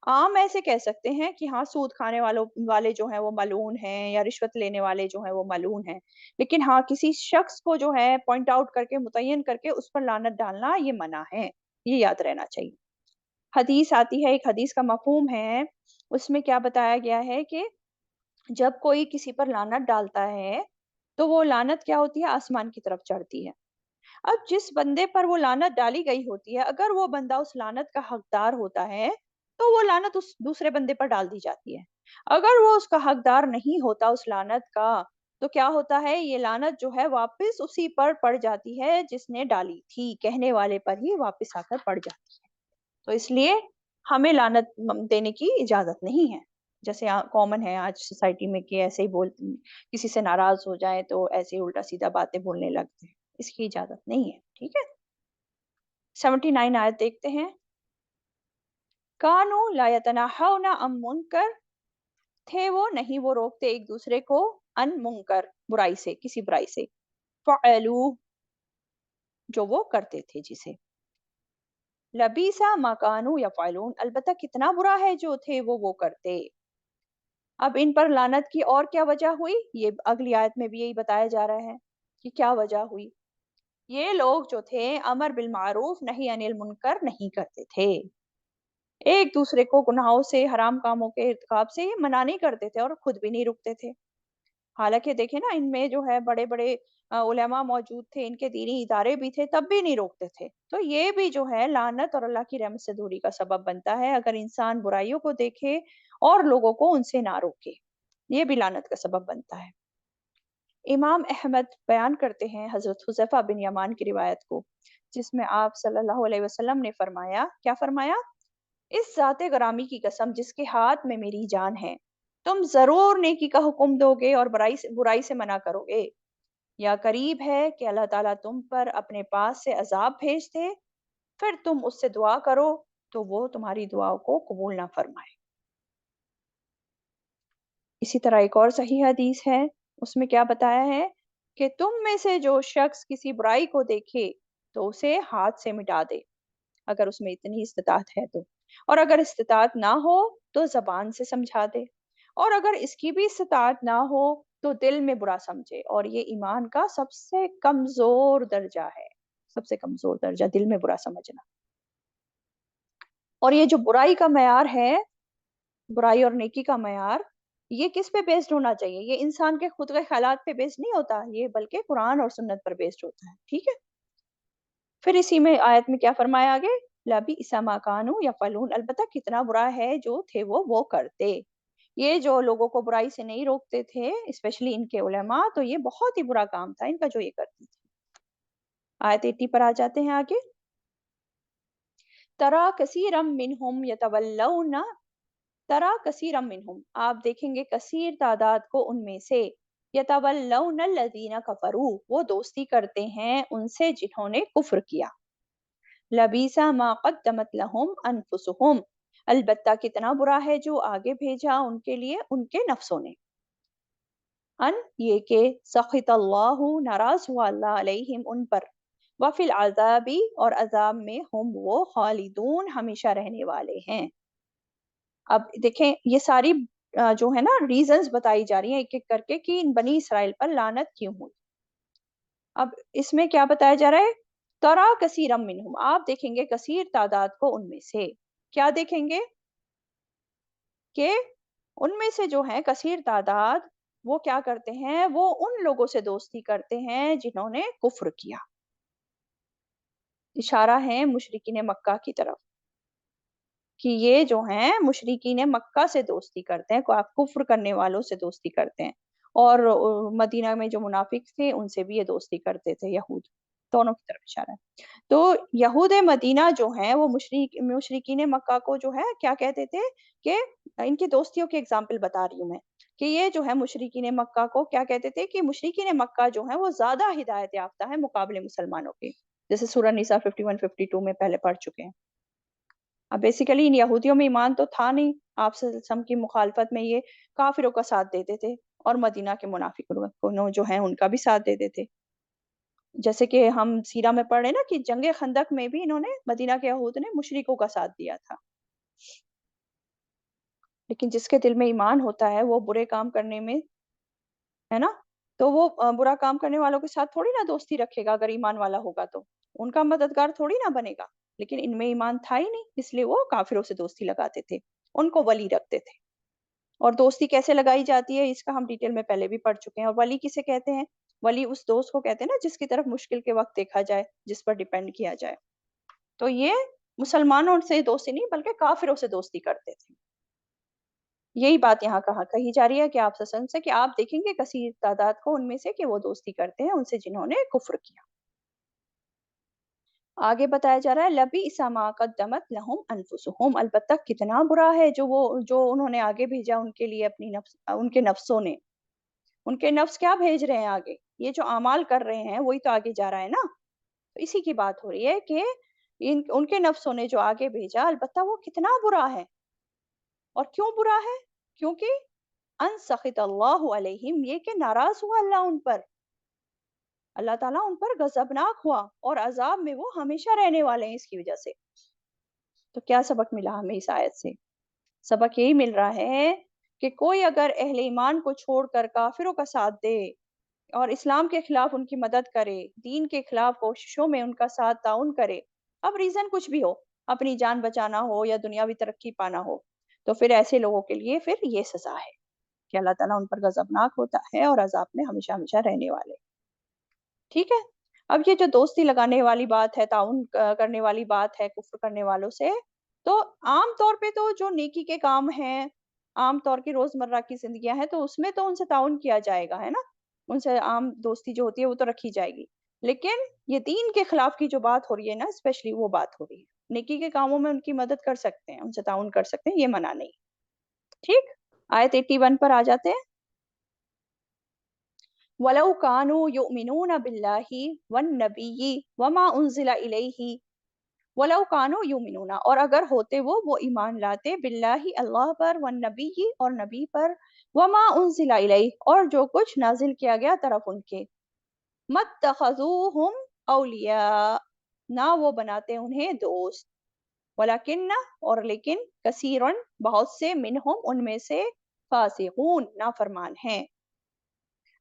आम ऐसे कह सकते हैं कि हाँ, सूद खाने वाले जो हैं वो मलून हैं, या रिश्वत लेने वाले जो हैं वो मलून हैं। लेकिन हाँ, किसी शख्स को जो है पॉइंट आउट करके, मुतय्यन करके उस पर लानत डालना ये मना है। ये याद रहना चाहिए। हदीस आती है, एक हदीस का मफ़हूम है, उसमें क्या बताया गया है कि जब कोई किसी पर लानत डालता है, तो वो लानत क्या होती है, आसमान की तरफ चढ़ती है। अब जिस बंदे पर वो लानत डाली गई होती है, अगर वो बंदा उस लानत का हकदार होता है, तो वो लानत उस दूसरे बंदे पर डाल दी जाती है। अगर वो उसका हकदार नहीं होता उस लानत का, तो क्या होता है, ये लानत जो है वापस उसी पर पड़ जाती है जिसने डाली थी, कहने वाले पर ही वापस आकर पड़ जाती है। तो इसलिए हमें लानत देने की इजाज़त नहीं है। जैसे कॉमन है आज सोसाइटी में कि ऐसे ही किसी से नाराज़ हो जाएँ तो ऐसे ही उल्टा-सीधा बातें बोलने लगते हैं। इसकी इजाज़त नहीं है, ठीक है? 79 आयत देखते हैं। कानू ला यतनाहौना अन मुनकर, थे वो नहीं वो रोकते एक-दूसरे को अन मुनकर, बुराई से, किसी बुराई से। फ़अलू, जो वो करते थे जिसे। लबीसा मा कानू यफ़अलून, अलबत्ता कितना बुरा है जो थे वो करते। अब इन पर लानत की और क्या वजह हुई? ये अगली आयत में भी यही बताया जा रहा है कि क्या वजह हुई। ये लोग जो थे अमर बिल मारूफ नही अनिल मुनकर नहीं करते थे। एक दूसरे को गुनाहों से, हराम कामों के इर्तिकाब से ये मना नहीं करते थे और खुद भी नहीं रुकते थे। हालाँकि देखें ना, इनमें जो है बड़े-बड़े उलेमा मौजूद थे, इनके दीनी इदारे भी थे, तब भी नहीं रोकते थे। तो ये भी जो है लानत और अल्लाह की रहमत से दूरी का सबब बनता है, अगर इंसान बुराइयों को देखे और लोगों को उनसे ना रोके। ये भी लानत का सबब बनता है। इमाम अहमद बयान करते हैं हज़रत हुज़ैफ़ा बिन यमान की रिवायत को, जिसमें आप सल्लल्लाहु अलैहि वसल्लम ने फरमाया, क्या फरमाया? इस ज़ाते ग्रामी की कसम जिसके हाथ में मेरी जान है, तुम ज़रूर नेकी का हुक्म दोगे और बुराई से मना करोगे। या करीब है कि अल्लाह ताला तुम पर अपने पास से अज़ाब भेज दे, फिर तुम उससे दुआ करो, तो वो तुम्हारी दुआओं को कबूल ना फरमाए। इसी तरह एक और सही हदीस है, उसमें क्या बताया है कि तुम में से जो शख्स किसी बुराई को देखे, तो उसे हाथ से मिटा दे, अगर उसमें इतनी इस्तिताअत है तो। और अगर इस्तिताअत ना हो, तो ज़बान से समझा दे। और अगर इसकी भी इस्तिताअत ना हो, तो दिल में बुरा समझे, और ये ईमान का सबसे कमज़ोर दर्जा है। सबसे कमज़ोर दर्जा, दिल में बुरा समझना। और ये जो बुराई का मयार है, बुराई और नेकी का मयार, ये किस पे बेस्ड होना चाहिए? ये इंसान के खुद के ख़यालात पे बेस्ड नहीं होता, ये बल्कि कुरान और सुन्नत पर बेस्ड होता है, ठीक है? फिर इसी में आयत में क्या फरमाया आगे? लबीसा मा कानू यफ़अलून, अलबत्ता कितना बुरा है जो थे वो करते। ये जो लोगों को बुराई से नहीं रोकते थे, स्पेशली इनके उलेमा, तो ये बहुत ही बुरा काम था इनका जो ये करते थे। आयत 80 पर आ जाते हैं आगे। तरा कसीरम मिनहुम यतवल्लौना, तरा कसीरम मिनहुम, आप देखेंगे कसीर तादाद को उनमें से, यतवल्लौना लज़ीना कफरू, वो दोस्ती करते हैं उनसे जिन्होंने कुफ्र किया। लबीसा मा क़द्दमत लहुम अनफुसुहुम, अलबत्ता कितना बुरा है जो आगे भेजा उनके लिए उनके नफ्सों ने। अन, ये के सखितल्लाहु, नाराज़ हुआ अल्लाह अलैहिम उन पर, व फिल अज़ाबी, और अज़ाब में हम वो खालिदून, हमेशा रहने वाले हैं। अब देखें ये सारी जो है ना रीज़न्स बताई जा रही हैं एक-एक करके कि इन बनी इसराइल पर लानत क्यों हुई। अब इसमें क्या बताया जा रहा है? तरा कसीरम मिनहुम, आप देखेंगे कसीर तादाद को उनमें से। क्या देखेंगे? कि उनमें से जो है कसीर तादाद, वो क्या करते हैं? वो उन लोगों से दोस्ती करते हैं जिन्होंने कुफ़्र किया। इशारा है मुशरिकीन मक्का की तरफ कि ये जो हैं मुशरिकीन मक्का से दोस्ती करते हैं, कुफ़्र करने वालों से दोस्ती करते हैं। और मदीना में जो मुनाफ़िक थे उनसे भी ये दोस्ती करते थे यहूद, दोनों की तरफ इशारा है। तो यहूद मदीना जो हैं वो मुशरिकीन मक्का को जो है क्या कहते थे कि इनकी दोस्तियों के एग्ज़ाम्पल बता रही हूँ मैं, कि ये जो है मुशरिकीन मक्का को क्या कहते थे कि मुशरिकीन मक्का जो हैं वो ज़्यादा हिदायत याफ़्ता है मुकाबले मुसलमानों के। जैसे सूरह निसा 51-52 में पहले पढ़ चुके हैं। अब बेसिकली इन यहूदियों में ईमान तो था नहीं, आप सल्लल्लाहु की मुखालफत में ये काफ़िरों का साथ देते थे, और मदीना के मुनाफिकों जो हैं उनका भी साथ देते थे। जैसे कि हम सीरा में पढ़े ना कि जंग खंदक में भी इन्होंने, मदीना के यहूद ने मुशरिकों का साथ दिया था। लेकिन जिसके दिल में ईमान होता है वो बुरे काम करने में, है ना? तो वो बुरा काम करने वालों के साथ थोड़ी ना दोस्ती रखेगा अगर ईमान वाला होगा तो। उनका मददगार थोड़ी ना बनेगा। लेकिन इनमें ईमान था ही नहीं, इसलिए वो काफ़िरों से दोस्ती लगाते थे। उनको वली रखते थे। और दोस्ती कैसे लगाई जाती है इसका हम डिटेल में पहले भी पढ़ चुके हैं। और वली किसे कहते हैं? वली उस दोस्त को कहते हैं ना जिसकी तरफ मुश्किल के वक़्त देखा जाए, जिस पर डिपेंड किया जाए। तो ये मुसलमानों से दोस्ती नहीं बल्कि काफ़िरों से दोस्ती करते थे। यही बात यहाँ कहा कही जा रही है कि आप ससन से कि आप देखेंगे कसीर तादाद को उनमें से कि वो दोस्ती करते हैं उनसे जिन्होंने कुफ्र किया। आगे बताया जा रहा है लबीसा मा कद्दमत लहुम अनफुसुहुम, अलबत्ता कितना बुरा है जो उन्होंने आगे भेजा उनके लिए अपनी नफ्स उनके नफ्सों ने। उनके नफ्स क्या भेज रहे हैं आगे? ये जो अमाल कर रहे हैं वही तो आगे जा रहा है ना। तो इसी की बात हो रही है कि इन उनके नफ्सों ने जो आगे भेजा अलबत्ता वो कितना बुरा है। और क्यों बुरा है? क्योंकि अन सखित अल्लाहु अलैहिम, ये कि नाराज हुआ अल्लाह उन पर। अल्लाह ताला उन पर गजबनाक हुआ और अजाब में वो हमेशा रहने वाले हैं इसकी वजह से। तो क्या सबक मिला हमें इस आयत से? सबक यही मिल रहा है कि कोई अगर अहले ईमान को छोड़कर काफिरों का साथ दे और इस्लाम के खिलाफ उनकी मदद करे, दीन के खिलाफ कोशिशों में उनका साथ ताउन करे, अब रीजन कुछ भी हो, अपनी जान बचाना हो या दुनियावी तरक्की पाना हो, तो फिर ऐसे लोगों के लिए फिर ये सजा है कि अल्लाह ताला उन पर गजबनाक होता है और अजाब में हमेशा हमेशा रहने वाले। ठीक है। अब ये जो दोस्ती लगाने वाली बात है, ताउन करने वाली बात है कुफ्र करने वालों से, तो आम तौर पे तो जो नेकी के काम हैं, आम तौर की रोज़मर्रा की ज़िंदगियाँ हैं, तो उसमें तो उनसे ताउन किया जाएगा, है ना? उनसे आम दोस्ती जो होती है, वो तो रखी जाएगी। लेकिन ये दीन के खिलाफ की जो बात हो रही है ना, स्पेशली वो बात हो रही है। नेकी के कामों में उनकी मदद कर सकते हैं, उनसे ताउन कर सकते हैं, ये मना नहीं। ठीक? आयत 81 पर आ जाते हैं। वलौ कानू युमिनून बिल्लाहि वन्नबिय्यि वमा उन्ज़िला इलैहि वलौ कानू युमिनूना, और अगर होते वो ईमान लाते बिल्लाहि अल्लाह पर वन्नबिय्यि और नबी पर वमा उन्ज़िला इलैहि और जो कुछ नाजिल किया गया तरफ उनके मत्तखज़ूहुम औलिया, ना वो बनाते उन्हें दोस्त, वलाकिन्ना और लेकिन कसीरन बहुत से मिनहुम उनमें से फासिकून नाफरमान हैं।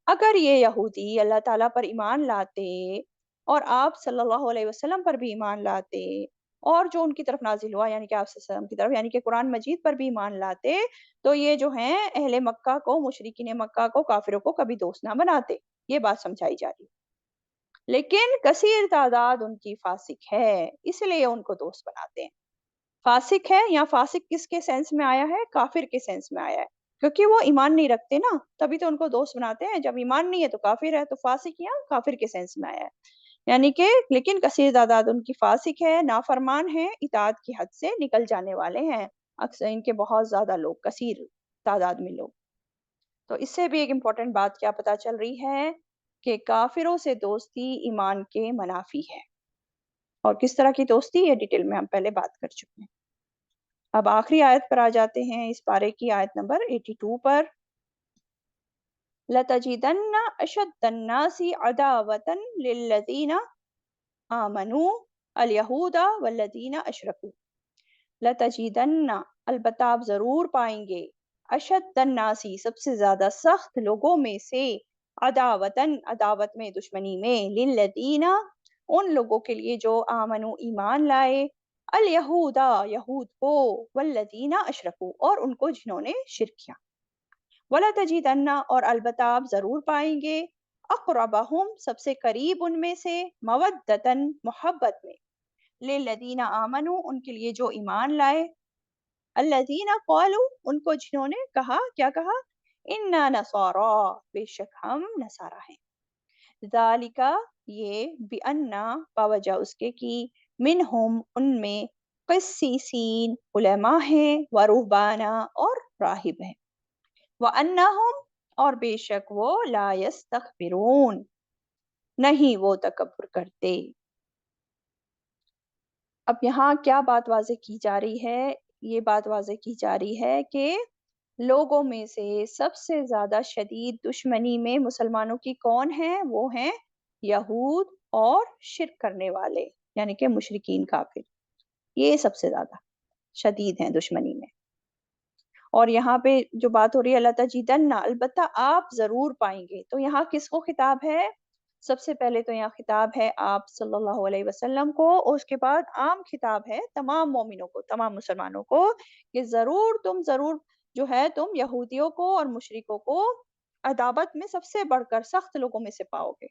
अगर ये यहूदी अल्लाह ताला पर ईमान लाते और आप सल्लल्लाहु अलैहि वसल्लम पर भी ईमान लाते और जो उनकी तरफ नाजिल हुआ यानी कि आप सल्लल्लाहु अलैहि वसल्लम की तरफ यानी कि कुरान मजीद पर भी ईमान लाते, तो ये जो हैं अहले मक्का को, मुशरिकीन मक्का को, काफिरों को कभी दोस्त ना बनाते। ये बात समझाई जा रही है। लेकिन कसीर तादाद उनकी फासिक है, इसलिए उनको दोस्त बनाते हैं। फासिक है या फासिक किसके सेंस में आया है? काफिर के सेंस में आया है। क्योंकि वो ईमान नहीं रखते ना, तभी तो उनको दोस्त बनाते हैं। जब ईमान नहीं है तो काफिर है, तो फासिक या काफिर के सेंस में आया है। यानी कि लेकिन कसीर तादाद उनकी फासिक है, नाफरमान है, इताअत की हद से निकल जाने वाले हैं। अक्सर इनके बहुत ज्यादा लोग, कसीर तादाद में लोग। तो इससे भी एक इम्पोर्टेंट बात क्या पता चल रही है कि काफिरों से दोस्ती ईमान के मनाफी है। और किस तरह की दोस्ती है डिटेल में हम पहले बात कर चुके हैं। अब आखिरी आयत पर आ जाते हैं, इस पारे की आयत नंबर 82 पर। लतजिदन्ना अशद्दन्नासी अदावतन लिल्लज़ीना आमनू अल-यहूदा वल्लज़ीना अशरकू। लतजिदन्ना अलबत्ता आप ज़रूर पाएंगे, अशद्दन्नासी सबसे ज़्यादा सख्त लोगों में से, अदावतन अदावत में, दुश्मनी में, लिल्लज़ीना उन लोगों के लिए जो आमनू ईमान लाए, अल यहूदा यहूद को, वल्लजीना अशरकू और उनको जिन्होंने शिरक किया। वला तजीदन्ना और अलबत्ता आप जरूर पाएंगे, अक़रबहुम सबसे करीब उनमें से, मवद्दतन मोहब्बत में, लिल्लज़ीना आमनू उनके लिए जो ईमान लाए, अल्लज़ीना क़ालू उनको जिन्होंने कहा, क्या कहा? इन्ना नसारा बेशक हम नसारा हैं। ज़ालिका ये बिअन्ना बावजह उसके कि मिनहुम उनमें क़िस्सीसीन उलमा हैं व रुहबाना और राहिब हैं, व अन्नहुम और बेशक वो ला यस्तकबिरून नहीं वो तकब्बुर करते। अब यहाँ क्या बात वाज़ेह की जा रही है? ये बात वाज़ेह की जा रही है कि लोगों में से सबसे ज़्यादा शदीद दुश्मनी में मुसलमानों की कौन है? वो हैं यहूद और शिर्क करने वाले, यानी कि मुशरिकीन काफिर। ये सबसे ज़्यादा शदीद हैं दुश्मनी में। اور यहाँ पे जो बात हो रही है लतजीदन्ना, अलबत्ता आप जरूर पाएंगे, तो यहाँ किसको खिताब है? सबसे पहले तो यहाँ खिताब है आप सल्लल्लाहु अलैहि वसल्लम को, और उसके बाद आम खिताब है तमाम मोमिनों को, तमाम मुसलमानों को, कि जरूर जो है तुम यहूदियों को और मुशरिकों को अदावत में सबसे बढ़कर सख्त लोगों में से पाओगे।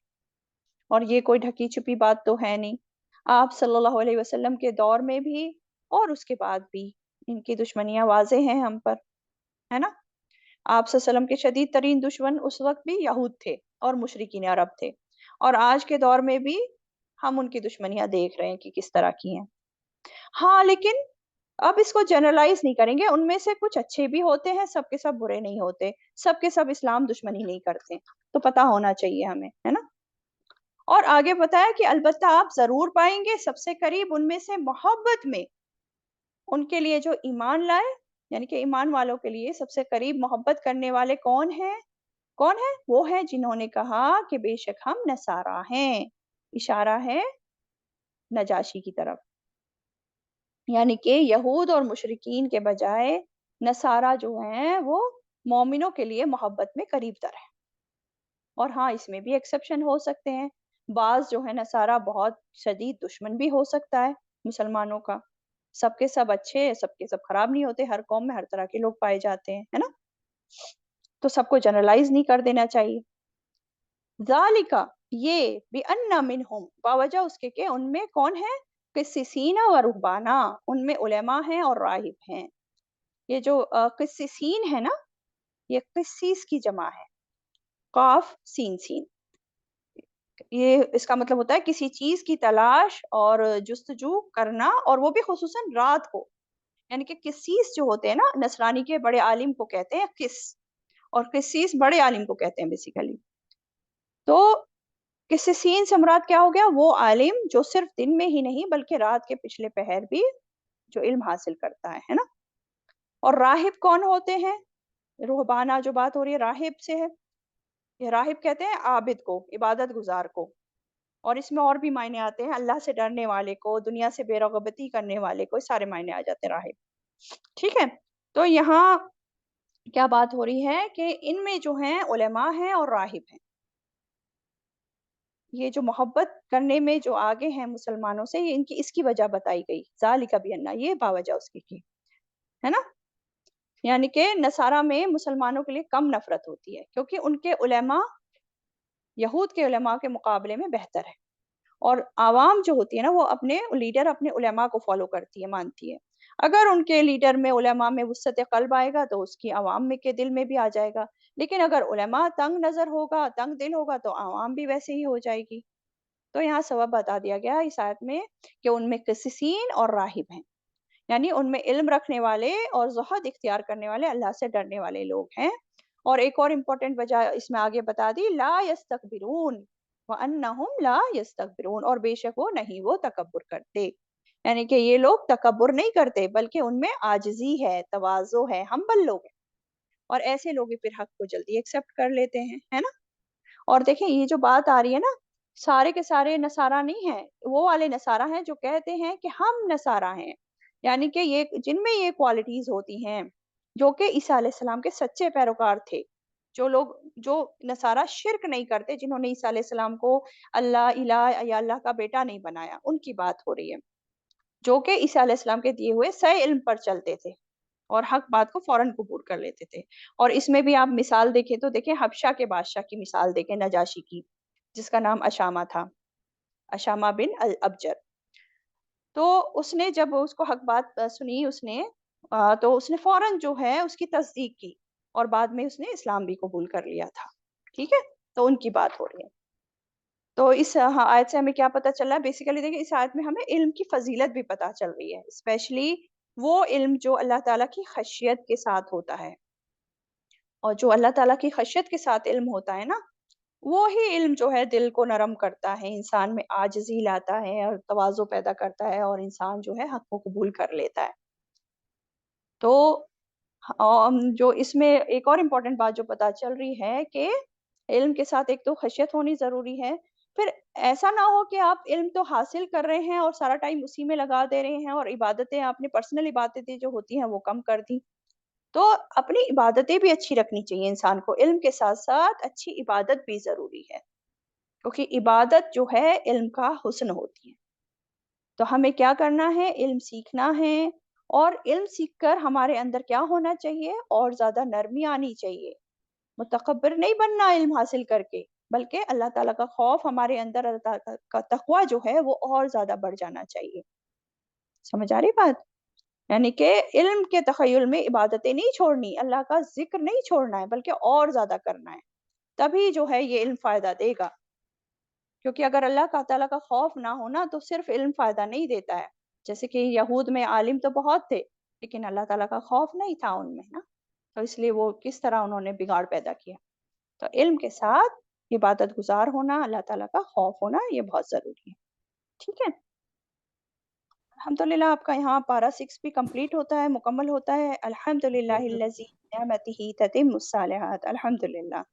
और ये कोई ढकी छुपी बात तो है नहीं। आप सल्लल्लाहु अलैहि वसल्लम के दौर में भी और उसके बाद भी इनकी दुश्मनियां वाज़े हैं हम पर, है ना? आप सल्लल्लाहु अलैहि वसल्लम के शदीद तरीन दुश्मन उस वक्त भी यहूद थे और मुशरिकीन अरब थे, और आज के दौर में भी हम उनकी दुश्मनियां देख रहे हैं कि किस तरह की हैं। हाँ, लेकिन अब इसको जनरलाइज नहीं करेंगे, उनमें से कुछ अच्छे भी होते हैं, सबके सब बुरे नहीं होते, सबके सब इस्लाम दुश्मनी नहीं करते, तो पता होना चाहिए हमें, है ना? और आगे बताया कि अलबत्ता आप जरूर पाएंगे सबसे करीब उनमें से मोहब्बत में उनके लिए जो ईमान लाए, यानी कि ईमान वालों के लिए सबसे करीब मोहब्बत करने वाले कौन है? कौन है? वो है जिन्होंने कहा कि बेशक हम नसारा हैं। इशारा है नजाशी की तरफ, यानी कि यहूद और मुशरिकीन के बजाय नसारा जो हैं वो मोमिनों के लिए मोहब्बत में करीब तर है। और हाँ, इसमें भी एक्सेप्शन हो सकते हैं। बाज़ जो है नसारा बहुत शदीद दुश्मन भी हो सकता है मुसलमानों का। सबके सब अच्छे, सबके सब खराब नहीं होते, हर कौम में हर तरह के लोग पाए जाते हैं, है ना? तो सबको जनरलाइज़ नहीं कर देना चाहिए। ज़ालिका, ये बिअन्ना मिनहुम, बावजह उसके कि उनमें कौन है? क़िस्सीसीना व रुहबाना, उनमें उलेमा हैं और राहिब हैं। ये जो क़िस्सीसीन है ना, ये क़िस्सीस की जमा है, क़ाफ़ सीन सीन। ये इसका मतलब होता है किसी चीज की तलाश और जुस्तजू करना, और वो भी खुसूसन रात को। यानी कि किसीस जो होते हैं ना, नसरानी के बड़े आलिम को कहते हैं किस, और किसीस बड़े आलिम को कहते हैं बेसिकली। तो किसीसीन से मुराद क्या हो गया? वो आलिम जो सिर्फ दिन में ही नहीं बल्कि रात के पिछले पहर भी जो इल्म हासिल करता है ना? और राहिब कौन होते हैं? रुहबाना जो बात हो रही है राहिब से है। ये राहिब कहते हैं आबिद को, इबादत गुजार को। और इसमें और भी मायने आते हैं, अल्लाह से डरने वाले को, दुनिया से बेरग़बती करने वाले को, सारे मायने आ जाते हैं राहिब। ठीक है? तो यहाँ क्या बात हो रही है कि इनमें जो हैं उलेमा हैं और राहिब हैं। ये जो मोहब्बत करने में जो आगे हैं मुसलमानों से, ये इनकी इसकी वजह बताई गई। ज़ालिका बिअन्ना, ये बावजह उसकी की, है ना? यानी कि नसारा में मुसलमानों के लिए कम नफ़रत होती है, क्योंकि उनके उलेमा यहूद के उलेमा के मुकाबले में बेहतर है। और आवाम जो होती है ना, वो अपने लीडर, अपने उलेमा को फॉलो करती है, मानती है। अगर उनके लीडर में, उलेमा में वुसअत क़ल्ब आएगा तो उसकी आवाम में के दिल में भी आ जाएगा। लेकिन अगर उलेमा तंग नज़र होगा, तंग दिल होगा, तो आवाम भी वैसे ही हो जाएगी। तो यहाँ सबब बता दिया गया इस आयत में कि उनमें क़िस्सीन और राहिब हैं, यानी उनमें इल्म रखने वाले और ज़ुहद इख्तियार करने वाले, अल्लाह से डरने वाले लोग हैं। और एक और इम्पोर्टेंट वजह इसमें आगे बता दी, ला यस्तकबिरून व अन्नहुम ला यस्तकबिरून, और बेशक वो नहीं, वो तकब्बुर करते। यानी कि ये लोग तकब्बुर नहीं करते, बल्कि उनमें आजिज़ी है, तवाज़ु है, हम्बल लोग हैं। और ऐसे लोग ही फिर हक़ को जल्दी एक्सेप्ट कर लेते हैं, है ना? और देखें, ये जो बात आ रही है ना, सारे के सारे नसारा नहीं हैं, वो वाले नसारा हैं जो कहते हैं कि हम नसारा हैं। यानी कि ये जिनमें ये क्वालिटीज़ होती हैं, जो कि ईसा अलैहिस्सलाम के सच्चे पैरोकार थे। जो लोग, जो नसारा शिर्क नहीं करते, जिन्होंने ईसा अलैहिस्सलाम को अल्लाह, इलाह या अल्लाह का बेटा नहीं बनाया, उनकी बात हो रही है। जो कि ईसा अलैहिस्सलाम के दिए हुए सही इल्म पर चलते थे और हक बात को फौरन कबूल कर लेते थे। और इसमें भी आप मिसाल देखें तो देखें, हबशा के बादशाह की मिसाल देखें, नजाशी की, जिसका नाम अशामा था, अशामा बिन अल अबजर। तो उसने जब उसको हक बात सुनी उसने, तो उसने फौरन जो है उसकी तस्दीक की, और बाद में उसने इस्लाम भी कबूल कर लिया था। ठीक है? तो उनकी बात हो रही है। तो इस हाँ, आयत से हमें क्या पता चल रहा है? बेसिकली देखिए, इस आयत में हमें इल्म की फ़ज़ीलत भी पता चल रही है। स्पेशली वो इल्म जो अल्लाह ताला की ख़शियत के साथ होता है। और जो अल्लाह ताला की ख़शियत के साथ इल्म होता है ना, वो ही इल्म जो है दिल को नरम करता है, इंसान में आजिज़ी लाता है और तवाज़ु पैदा करता है, और इंसान जो है हक़ को कबूल कर लेता है। तो जो इसमें एक और इम्पोर्टेंट बात जो पता चल रही है कि इल्म के साथ एक तो ख़शियत होनी ज़रूरी है। फिर ऐसा ना हो कि आप इल्म तो हासिल कर रहे हैं और सारा टाइम उसी में लगा दे रहे हैं, और इबादतें, आपने पर्सनल इबादतें जो होती हैं वो कम कर दी। تو अपनी इबादतें भी अच्छी रखनी चाहिए इंसान को, इल्म के साथ-साथ अच्छी इबादत भी ज़रूरी है, क्योंकि इबादत जो है इल्म का हुस्न होती है। तो हमें क्या करना है? इल्म सीखना है और इल्म सीख कर हमारे अंदर क्या होना चाहिए? और ज़्यादा नरमी आनी चाहिए। मुतकब्बिर नहीं बनना इल्म हासिल करके, बल्कि अल्लाह ताला का खौफ हमारे अंदर, अल्लाह ताला का तक़वा जो है वो और ज़्यादा बढ़ जाना चाहिए। समझ आ रही बात? यानी कि इल्म के तख़य्युल में इबादतें नहीं छोड़नी, अल्लाह का ज़िक्र नहीं छोड़ना है, बल्कि और ज़्यादा करना है। तभी जो है ये इल्म फ़ायदा देगा। क्योंकि अगर अल्लाह का ताला का खौफ ना हो ना, तो सिर्फ़ इल्म फ़ायदा नहीं देता है। जैसे कि यहूद में आलिम तो बहुत थे, लेकिन अल्लाह ताला का खौफ नहीं था उनमें ना, तो इसलिए वो किस तरह उन्होंने बिगाड़ पैदा किया। तो इल्म के साथ इबादत गुज़ार होना, अल्लाह ताला का खौफ होना, ये बहुत ज़रूरी है। ठीक है? अल्हम्दुलिल्लाह आपका यहाँ पारा 6 भी कंप्लीट होता है, मुकम्मल होता है। अल्हम्दुलिल्लाहिल्लज़ी बिनिअमतिही ततिम्मुस्सालिहात। अल्हम्दुलिल्लाह।